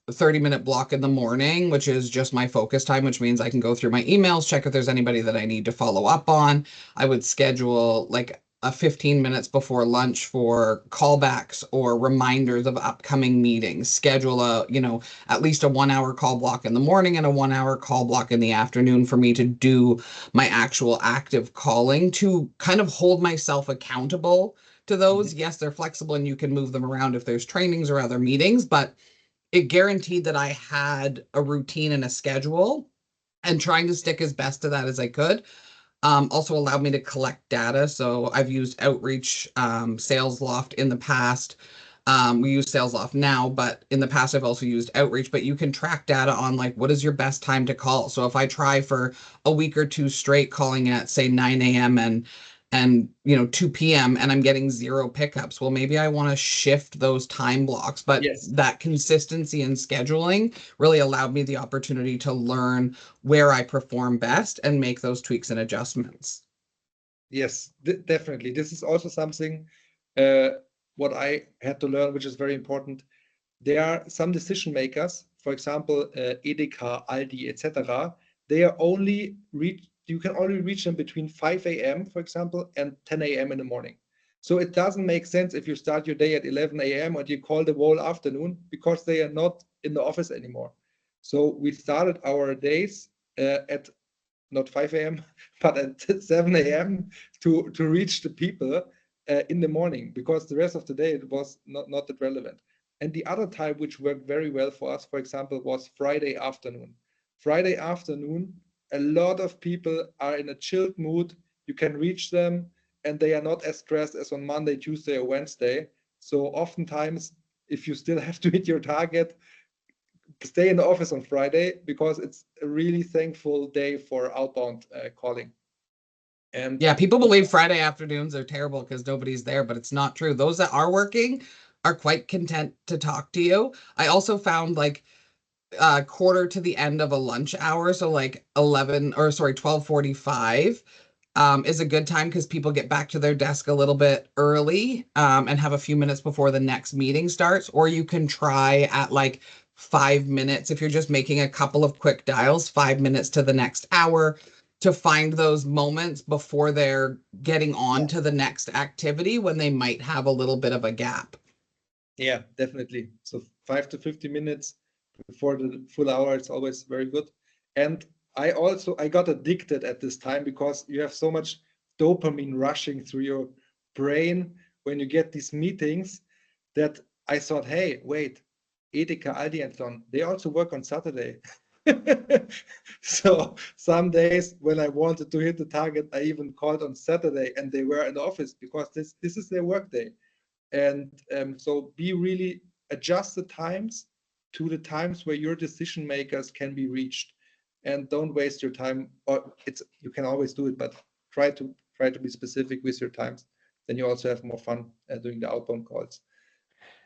a 30-minute block in the morning, which is just my focus time, which means I can go through my emails, check if there's anybody that I need to follow up on. I would schedule like a 15 minutes before lunch for callbacks or reminders of upcoming meetings, schedule a, at least a 1 hour call block in the morning and a 1 hour call block in the afternoon for me to do my actual active calling, to kind of hold myself accountable to those. Yes, they're flexible and you can move them around if there's trainings or other meetings, but it guaranteed that I had a routine and a schedule, and trying to stick as best to that as I could. Also allowed me to collect data. So I've used Outreach, SalesLoft in the past. We use SalesLoft now, but in the past I've also used Outreach. But you can track data on like, what is your best time to call? So if I try for a week or two straight calling at say 9 a.m. and 2 p.m. and I'm getting 0 pickups, well, maybe I want to shift those time blocks. But Yes. that consistency in scheduling really allowed me the opportunity to learn where I perform best and make those tweaks and adjustments. Yes, definitely. This is also something what I had to learn, which is very important. There are some decision makers, for example, Edeka, Aldi, etc. They are you can only reach them between 5 a.m., for example, and 10 a.m. in the morning. So it doesn't make sense if you start your day at 11 a.m. and you call the whole afternoon, because they are not in the office anymore. So we started our days at not 5 a.m., but at 7 a.m. to reach the people in the morning, because the rest of the day it was not that relevant. And the other time which worked very well for us, for example, was Friday afternoon. Friday afternoon, a lot of people are in a chilled mood. You can reach them and they are not as stressed as on Monday, Tuesday, or Wednesday. So oftentimes, if you still have to hit your target, stay in the office on Friday, because it's a really thankful day for outbound calling. And yeah, people believe Friday afternoons are terrible because nobody's there, but it's not true. Those that are working are quite content to talk to you. I also found like quarter to the end of a lunch hour, so like 12:45 is a good time, because people get back to their desk a little bit early and have a few minutes before the next meeting starts. Or you can try at like 5 minutes, if you're just making a couple of quick dials, 5 minutes to the next hour, to find those moments before they're getting on to the next activity, when they might have a little bit of a gap. yeah, definitely. So 5 to 50 minutes before the full hour, it's always very good. And I got addicted at this time, because you have so much dopamine rushing through your brain when you get these meetings, that I thought, hey, wait, Edeka, Aldi, and so on, they also work on Saturday. So some days when I wanted to hit the target, I even called on Saturday and they were in the office, because this is their work day. And so adjust the times to the times where your decision makers can be reached, and don't waste your time. Or you can always do it, but try to be specific with your times. Then you also have more fun doing the outbound calls.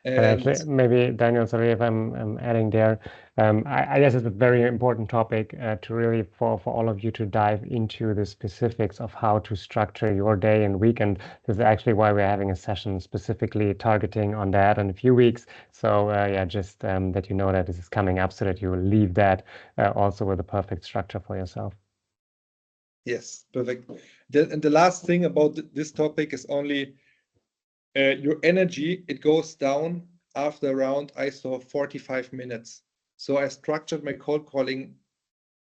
And actually, maybe Daniel, sorry if I'm adding there. I guess it's a very important topic to really for all of you to dive into the specifics of how to structure your day and week. And this is actually why we're having a session specifically targeting on that in a few weeks. So yeah, just that you know that this is coming up, so that you will leave that also with a perfect structure for yourself. Yes, perfect. And the last thing about this topic is only your energy, it goes down after around, I saw 45 minutes. So I structured my cold calling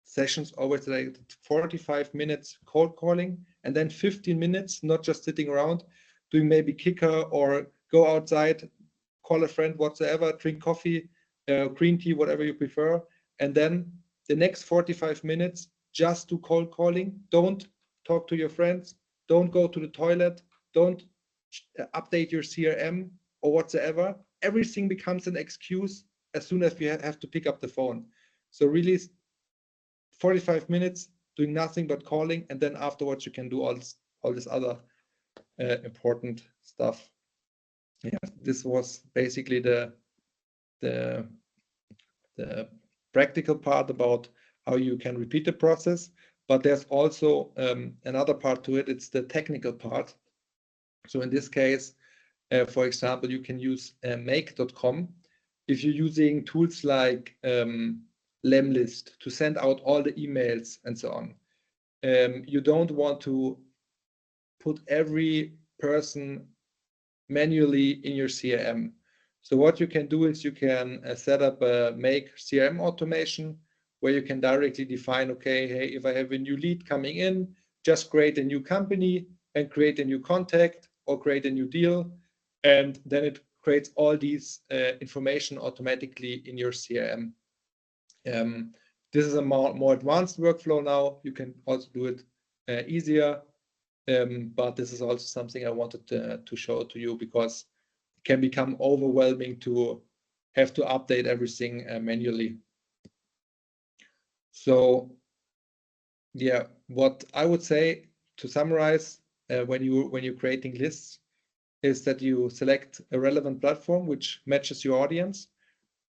sessions always like 45 minutes cold calling, and then 15 minutes, not just sitting around doing maybe kicker or go outside, call a friend whatsoever, drink coffee, green tea, whatever you prefer. And then the next 45 minutes, just do cold calling. Don't talk to your friends. Don't go to the toilet. Don't update your CRM or whatsoever. Everything becomes an excuse as soon as you have to pick up the phone. So really 45 minutes doing nothing but calling, and then afterwards you can do all this other important stuff. Yeah, this was basically the practical part about how you can repeat the process. But there's also another part to it. It's the technical part. So in this case, for example, you can use make.com if you're using tools like Lemlist to send out all the emails and so on. You don't want to put every person manually in your CRM. So what you can do is you can set up a make CRM automation where you can directly define, okay, hey, if I have a new lead coming in, just create a new company and create a new contact or create a new deal. And then it creates all these information automatically in your CRM. This is a more advanced workflow now. You can also do it easier. But this is also something I wanted to show to you because it can become overwhelming to have to update everything manually. So yeah, what I would say to summarize when you're creating lists is that you select a relevant platform which matches your audience,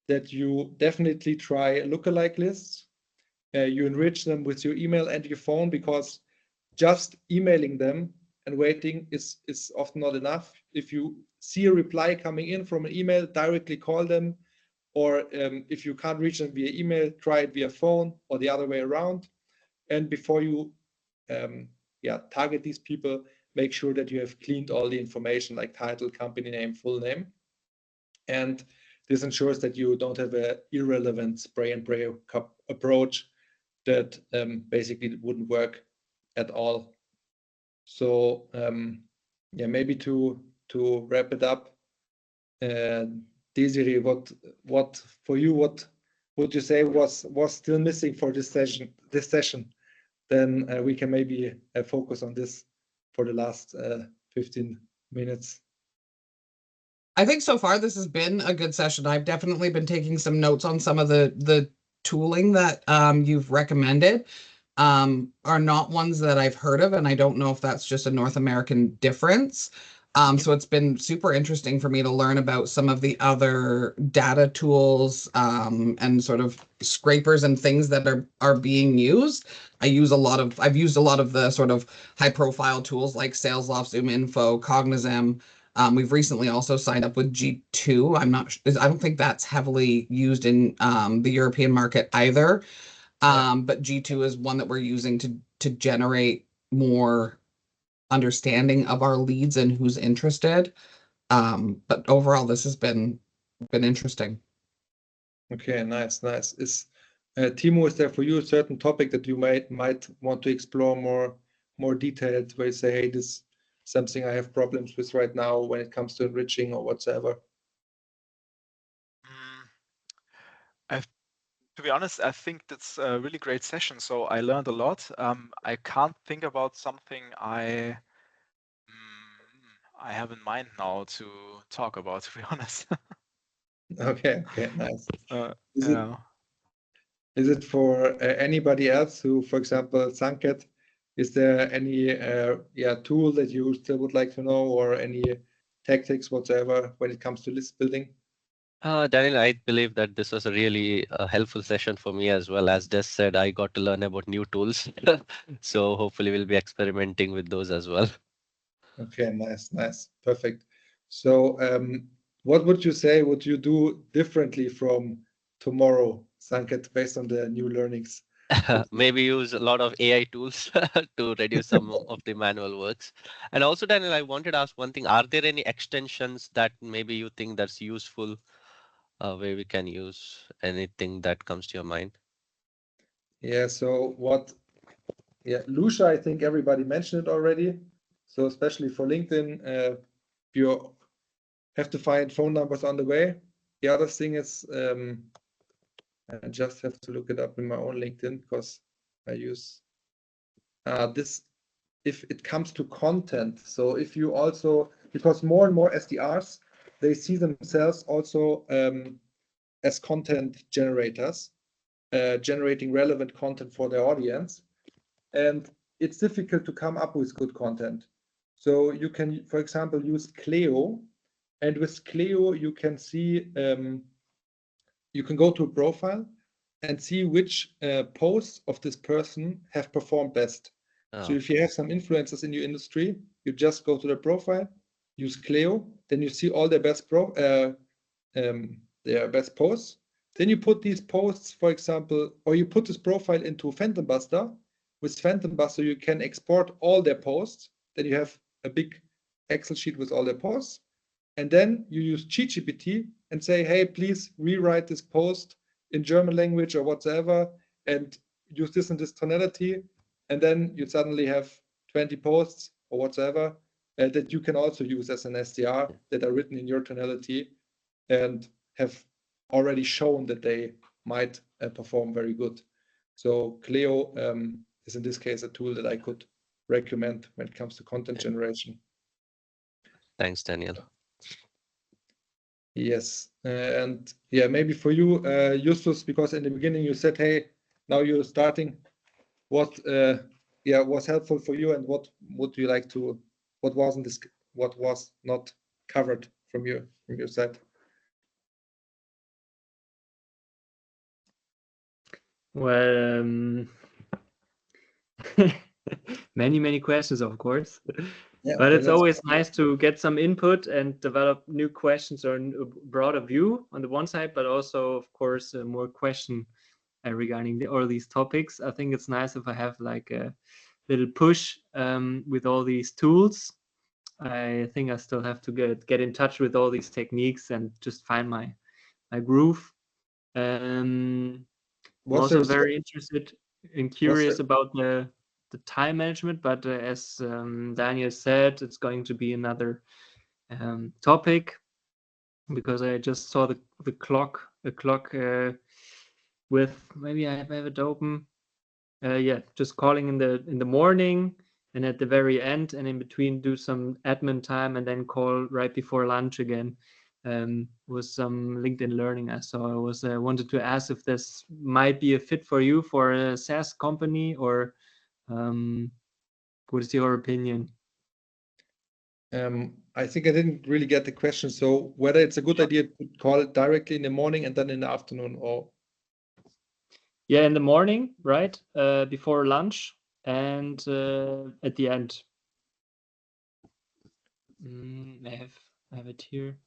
that you definitely try lookalike lists, you enrich them with your email and your phone, because just emailing them and waiting is often not enough. If you see a reply coming in from an email, directly call them, or if you can't reach them via email, try it via phone or the other way around. And before you target these people, make sure that you have cleaned all the information like title, company name, full name. And this ensures that you don't have an irrelevant spray and pray approach that basically wouldn't work at all. So maybe to wrap it up, Desiree, what for you, what would you say was still missing for this session? Then we can maybe focus on this for the last 15 minutes. I think so far this has been a good session. I've definitely been taking some notes on some of the tooling that you've recommended. Are not ones that I've heard of, and I don't know if that's just a North American difference. So it's been super interesting for me to learn about some of the other data tools and sort of scrapers and things that are being used. I've used a lot of the sort of high profile tools like SalesLoft, ZoomInfo, Cognizem. We've recently also signed up with G2. I don't think that's heavily used in the European market either. But G2 is one that we're using to generate more understanding of our leads and who's interested. But overall, this has been interesting. Okay, nice. Is Timo, is there for you a certain topic that you might want to explore more detailed, where you say, hey, this is something I have problems with right now when it comes to enriching or whatsoever? To be honest, I think that's a really great session. So I learned a lot. I can't think about something I have in mind now to talk about, to be honest. Okay, nice. Yeah. Is it for anybody else who, for example, Sanket, is there any tool that you still would like to know, or any tactics whatsoever when it comes to list building? Daniel, I believe that this was a really helpful session for me as well. As Des said, I got to learn about new tools. So hopefully we'll be experimenting with those as well. Okay, nice, perfect. So what would you say would you do differently from tomorrow, Sanket, based on the new learnings? Maybe use a lot of AI tools to reduce some of the manual works. And also, Daniel, I wanted to ask one thing. Are there any extensions that maybe you think that's useful where we can use anything that comes to your mind? Yeah, so Lucia, I think everybody mentioned it already. So especially for LinkedIn, you have to find phone numbers on the way. The other thing is, I just have to look it up in my own LinkedIn because I use this if it comes to content. So if you also, because more and more SDRs, they see themselves also as content generators, generating relevant content for their audience. And it's difficult to come up with good content. So you can, for example, use Clio. And with Clio, you can see, you can go to a profile and see which posts of this person have performed best. So Oh, if you have some influencers in your industry, you just go to their profile, use Cleo, then you see all their best posts. Then you put these posts, for example, or you put this profile into Phantom Buster. With Phantom Buster, you can export all their posts. Then you have a big Excel sheet with all their posts. And then you use ChatGPT and say, hey, please rewrite this post in German language or whatsoever, and use this and this tonality. And then you suddenly have 20 posts or whatsoever that you can also use as an SDR that are written in your tonality and have already shown that they might perform very good. So Cleo is in this case a tool that I could recommend when it comes to content generation. thanks, Daniel. Yes, and yeah, maybe for you, Justus, because in the beginning you said, hey, now you're starting. What was helpful for you, and what would you like to? What was not covered from your side? Well, many questions, of course. Yeah, But okay, it's always nice to get some input and develop new questions or a broader view on the one side, but also, of course, more question regarding all these topics. I think it's nice if I have like a little push with all these tools. I think I still have to get in touch with all these techniques and just find my groove. I'm also very interested and curious about the time management, but as Daniel said, it's going to be another topic, because I just saw the clock with, maybe I have it open. Yeah, just calling in the morning and at the very end, and in between do some admin time and then call right before lunch again. With some LinkedIn Learning I saw. I wanted to ask if this might be a fit for you for a SaaS company, or what is your opinion? I think I didn't really get the question. So whether it's a good idea to call it directly in the morning and then in the afternoon, or yeah, in the morning, right, before lunch, and at the end. I have it here.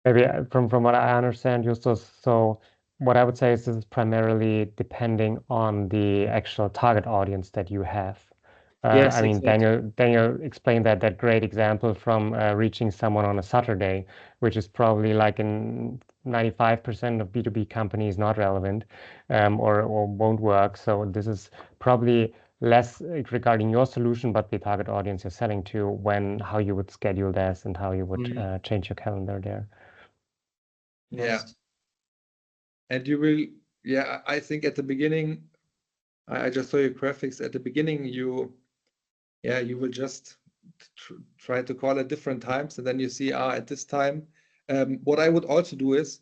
Maybe from what I understand, Justus, so what I would say is this is primarily depending on the actual target audience that you have. Yes, I mean, exactly. Daniel explained that great example from reaching someone on a Saturday, which is probably like in 95% of B2B companies not relevant, or won't work. So this is probably less regarding your solution, but the target audience you're selling to, how you would schedule this and how you would change your calendar there. yeah. And you will, yeah, I think at the beginning, I just saw your graphics. At the beginning, you will just try to call at different times, and then you see, at this time. What I would also do is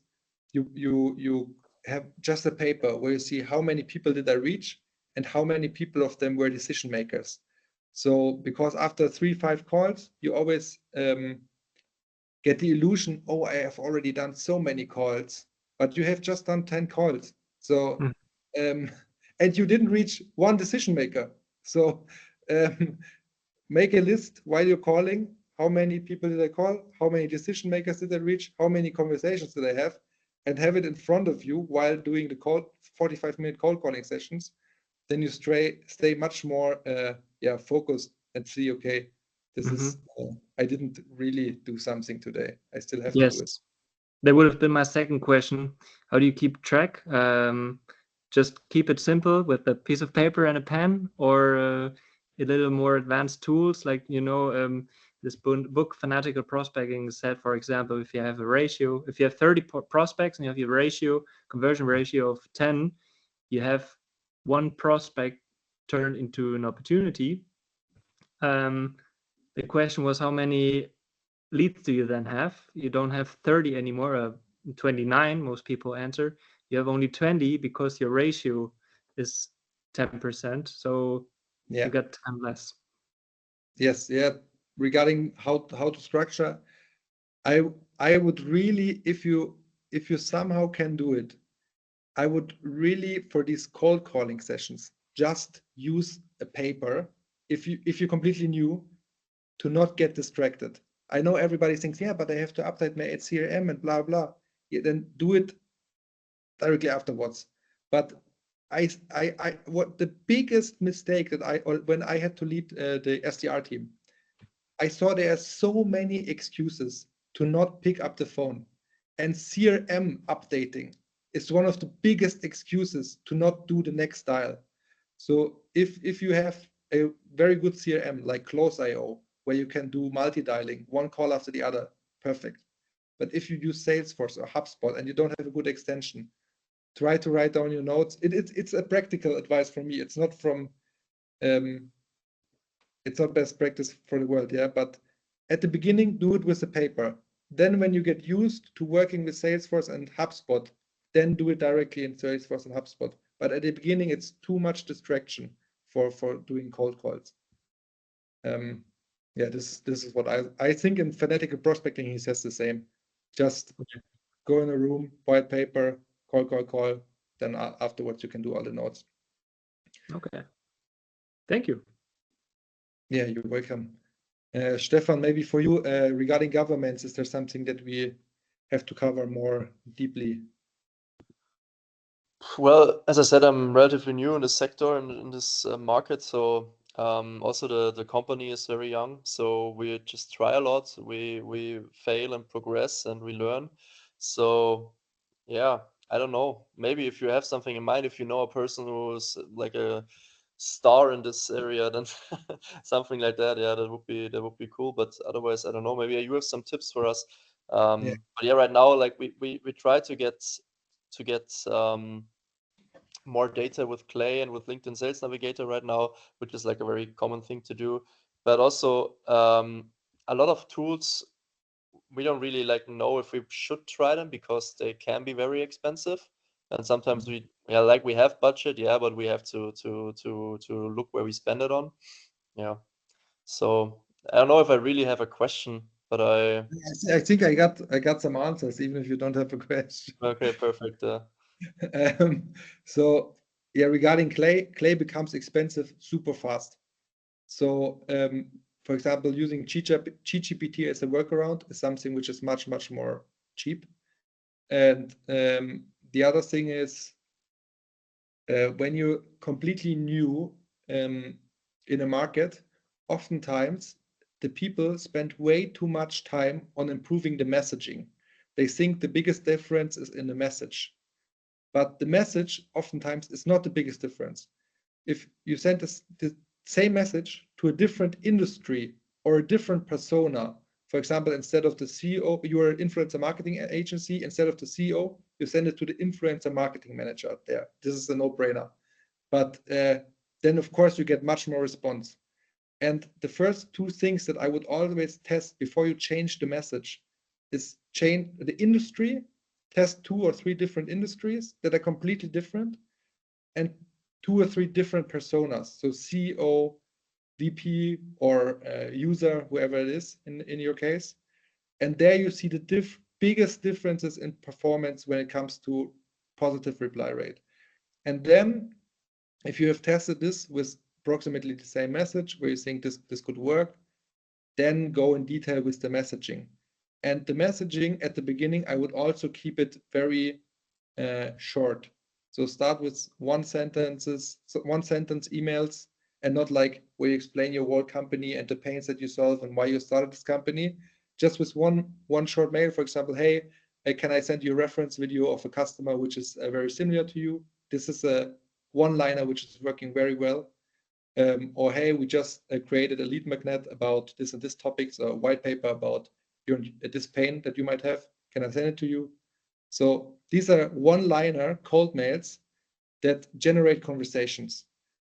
you have just a paper where you see how many people did I reach and how many people of them were decision makers. So because after 3-5 calls, you always get the illusion, oh, I have already done so many calls, but you have just done 10 calls. So, and you didn't reach one decision maker. So make a list while you're calling. How many people did I call? How many decision makers did I reach? How many conversations did I have? And have it in front of you while doing the 45-minute call calling sessions. Then you stay much more focused and see, okay, this is, I didn't really do something today. I still have to do it. That would have been my second question. How do you keep track? Just keep it simple with a piece of paper and a pen, or a little more advanced tools like, this book Fanatical Prospecting said, for example, if you have a ratio, if you have 30 prospects and you have your conversion ratio of 10, you have one prospect turned into an opportunity. The question was, how many leads do you then have? You don't have 30 anymore, 29, most people answer. You have only 20 because your ratio is 10%. So you got 10 less. Yes, yeah. Regarding how to structure, I would really, if you if you somehow can do it, I would really, for these cold calling sessions, just use a paper. If you're completely new, to not get distracted. I know everybody thinks, yeah, but I have to update my CRM and blah blah. Yeah, then do it directly afterwards. But what the biggest mistake that when I had to lead the SDR team, I saw there are so many excuses to not pick up the phone, and CRM updating is one of the biggest excuses to not do the next dial. So if you have a very good CRM like Close.io, where you can do multi-dialing, one call after the other, perfect. But if you use Salesforce or HubSpot and you don't have a good extension, try to write down your notes. It's a practical advice from me. It's not from it's not best practice for the world, yeah. But at the beginning, do it with a paper. Then when you get used to working with Salesforce and HubSpot, then do it directly in Salesforce and HubSpot. But at the beginning, it's too much distraction for doing cold calls. Yeah, this is what I think in fanatical prospecting, he says the same. Just go in a room, white paper, call. Then afterwards, you can do all the notes. Okay. Thank you. Yeah, you're welcome. Stefan, maybe for you, regarding governments, is there something that we have to cover more deeply? Well, as I said, I'm relatively new in this sector and in this market, so also the company is very young, so we just try a lot. We fail and progress and we learn. So yeah, I don't know. Maybe if you have something in mind, if you know a person who's like a star in this area, then something like that, yeah, that would be cool. But otherwise, I don't know. Maybe you have some tips for us. Yeah. But yeah, right now, like we try to get more data with Clay and with LinkedIn Sales Navigator right now, which is like a very common thing to do. But also a lot of tools we don't really like know if we should try them because they can be very expensive. And sometimes we have budget, yeah, but we have to look where we spend it on. Yeah. So I don't know if I really have a question, but I think I got some answers, even if you don't have a question. Okay, perfect. So yeah, regarding Clay becomes expensive super fast. So for example, using ChatGPT as a workaround is something which is much more cheap. And the other thing is when you're completely new in a market, oftentimes the people spend way too much time on improving the messaging. They think the biggest difference is in the message. But the message oftentimes is not the biggest difference. If you send the same message to a different industry or a different persona, for example, instead of the CEO, you are an influencer marketing agency, instead of the CEO, you send it to the influencer marketing manager out there. This is a no-brainer. But then, of course, you get much more response. And the first two things that I would always test before you change the message is change the industry, test 2 or 3 different industries that are completely different, and 2 or 3 different personas. So CEO, VP, or user, whoever it is in your case. And there you see the biggest differences in performance when it comes to positive reply rate. And then if you have tested this with approximately the same message where you think this could work, then go in detail with the messaging. And the messaging at the beginning, I would also keep it very short. So start with one sentence emails, and not like where you explain your whole company and the pains that you solve and why you started this company. Just with one short mail, for example, hey, can I send you a reference video of a customer which is very similar to you? This is a one-liner which is working very well. Or hey, we just created a lead magnet about this and this topic, so a white paper about this pain that you might have. Can I send it to you? So these are one-liner cold mails that generate conversations.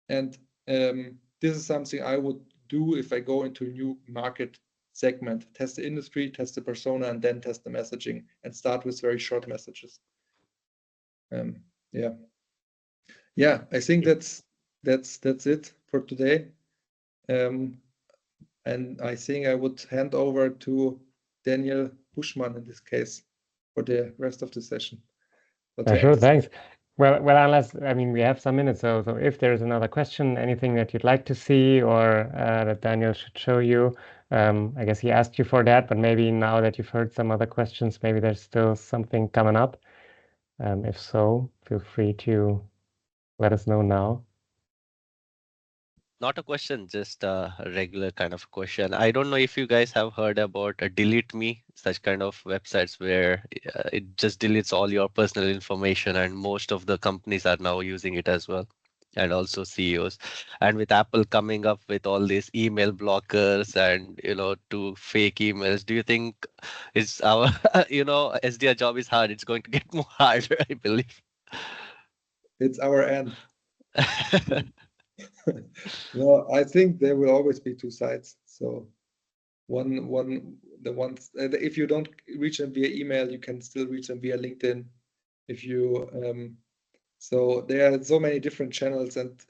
And this is something I would do if I go into a new market segment, test the industry, test the persona, and then test the messaging, and start with very short messages. Yeah, I think that's it for today. And I think I would hand over to Daniel Buschmann in this case. for the rest of the session. Sure, thanks. Well, unless, I mean, we have some minutes, so if there's another question, anything that you'd like to see or that Daniel should show you, I guess he asked you for that, but maybe now that you've heard some other questions, maybe there's still something coming up. If so, feel free to let us know now. Not a question, just a regular kind of question. I don't know if you guys have heard about Delete Me, such kind of websites where it just deletes all your personal information, and most of the companies are now using it as well, and also CEOs. And with Apple coming up with all these email blockers and to fake emails, do you think it's our SDR job is hard? It's going to get more harder, I believe. It's our end. No, I think there will always be two sides. So if you don't reach them via email, you can still reach them via LinkedIn. So there are so many different channels, and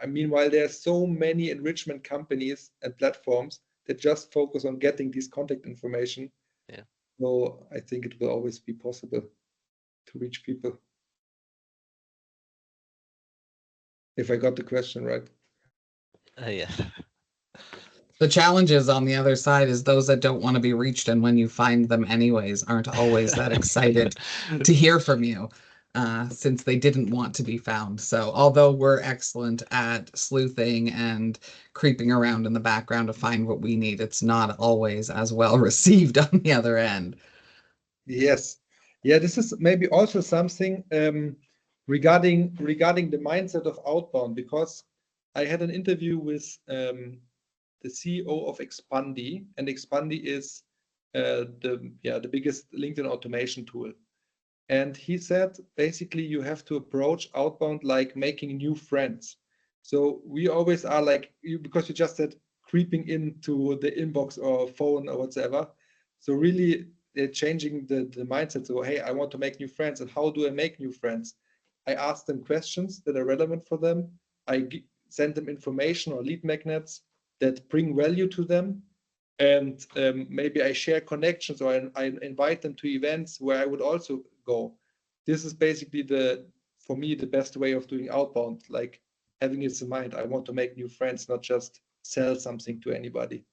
meanwhile there are so many enrichment companies and platforms that just focus on getting this contact information. Yeah. So I think it will always be possible to reach people. If I got the question right. Yeah. The challenge is on the other side is those that don't want to be reached, and when you find them anyways, aren't always that excited to hear from you, since they didn't want to be found. So although we're excellent at sleuthing and creeping around in the background to find what we need, it's not always as well received on the other end. Yes. Yeah, this is maybe also something regarding the mindset of outbound, because I had an interview with the CEO of Expandi, and Expandi is the biggest LinkedIn automation tool. And he said basically you have to approach outbound like making new friends. So we always are like because you just said creeping into the inbox or phone or whatsoever. So really changing the mindset. So hey, I want to make new friends, and how do I make new friends? I ask them questions that are relevant for them. I send them information or lead magnets that bring value to them, and maybe I share connections, or I invite them to events where I would also go. This is basically for me the best way of doing outbound, like having it in mind. I want to make new friends, not just sell something to anybody.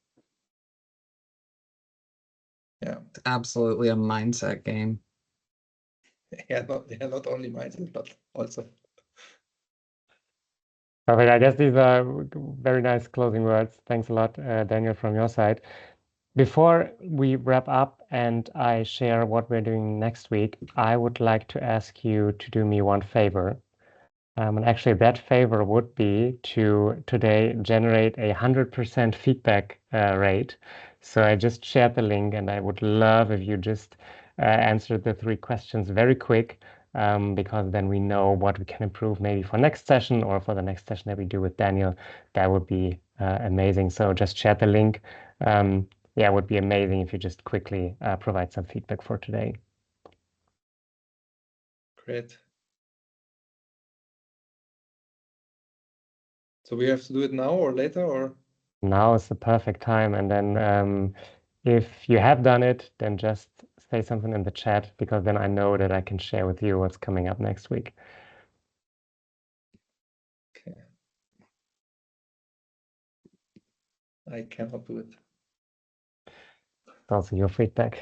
Yeah, It's absolutely a mindset game. yeah, not only mindset, but also. Perfect. I guess these are very nice closing words. Thanks a lot, Daniel, from your side. Before we wrap up and I share what we're doing next week, I would like to ask you to do me one favor. And actually, that favor would be to today generate 100% feedback rate. So I just shared the link, and I would love if you just answered the 3 questions very quick, because then we know what we can improve maybe for next session or for the next session that we do with Daniel. That would be amazing. So just share the link. Yeah, it would be amazing if you just quickly provide some feedback for today. Great. So we have to do it now or later, or? Now is the perfect time. And then if you have done it, then just say something in the chat, because then I know that I can share with you what's coming up next week. Okay. I cannot do it. It's also your feedback.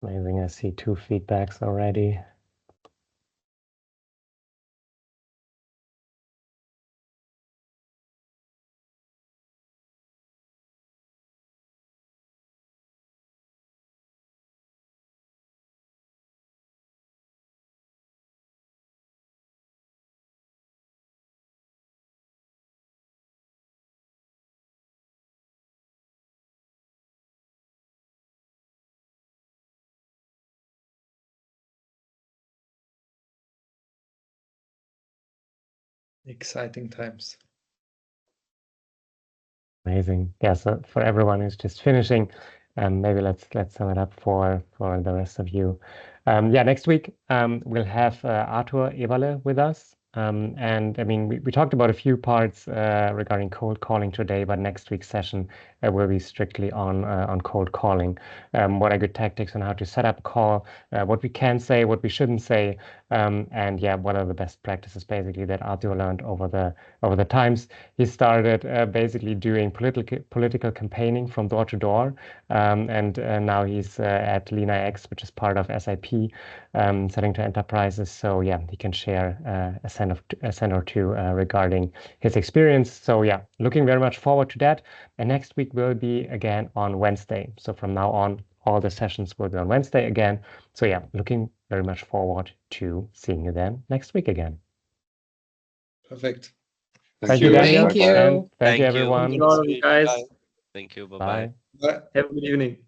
Amazing. I see 2 feedbacks already. Exciting times. Amazing. Yeah, so for everyone who's just finishing, maybe let's sum it up for the rest of you. Yeah, next week we'll have Arthur Eberle with us. And I mean, we talked about a few parts regarding cold calling today, but next week's session will be strictly on cold calling. What are good tactics on how to set up a call, what we can say, what we shouldn't say, and yeah, what are the best practices basically that Arthur learned over the times. He started basically doing political campaigning from door to door, and now he's at LeanIX, which is part of SAP, selling to enterprises. So yeah, he can share a cent or two regarding his experience. So yeah, looking very much forward to that. And next week will be again on Wednesday. So from now on, all the sessions will be on Wednesday again. So yeah, looking very much forward to seeing you then next week again. Perfect. Thank you, Daniel. Thank you. And thank you, Thank you. everyone. Thank you all of you guys. Thank you. Bye-bye. Bye. Bye. Have a good evening.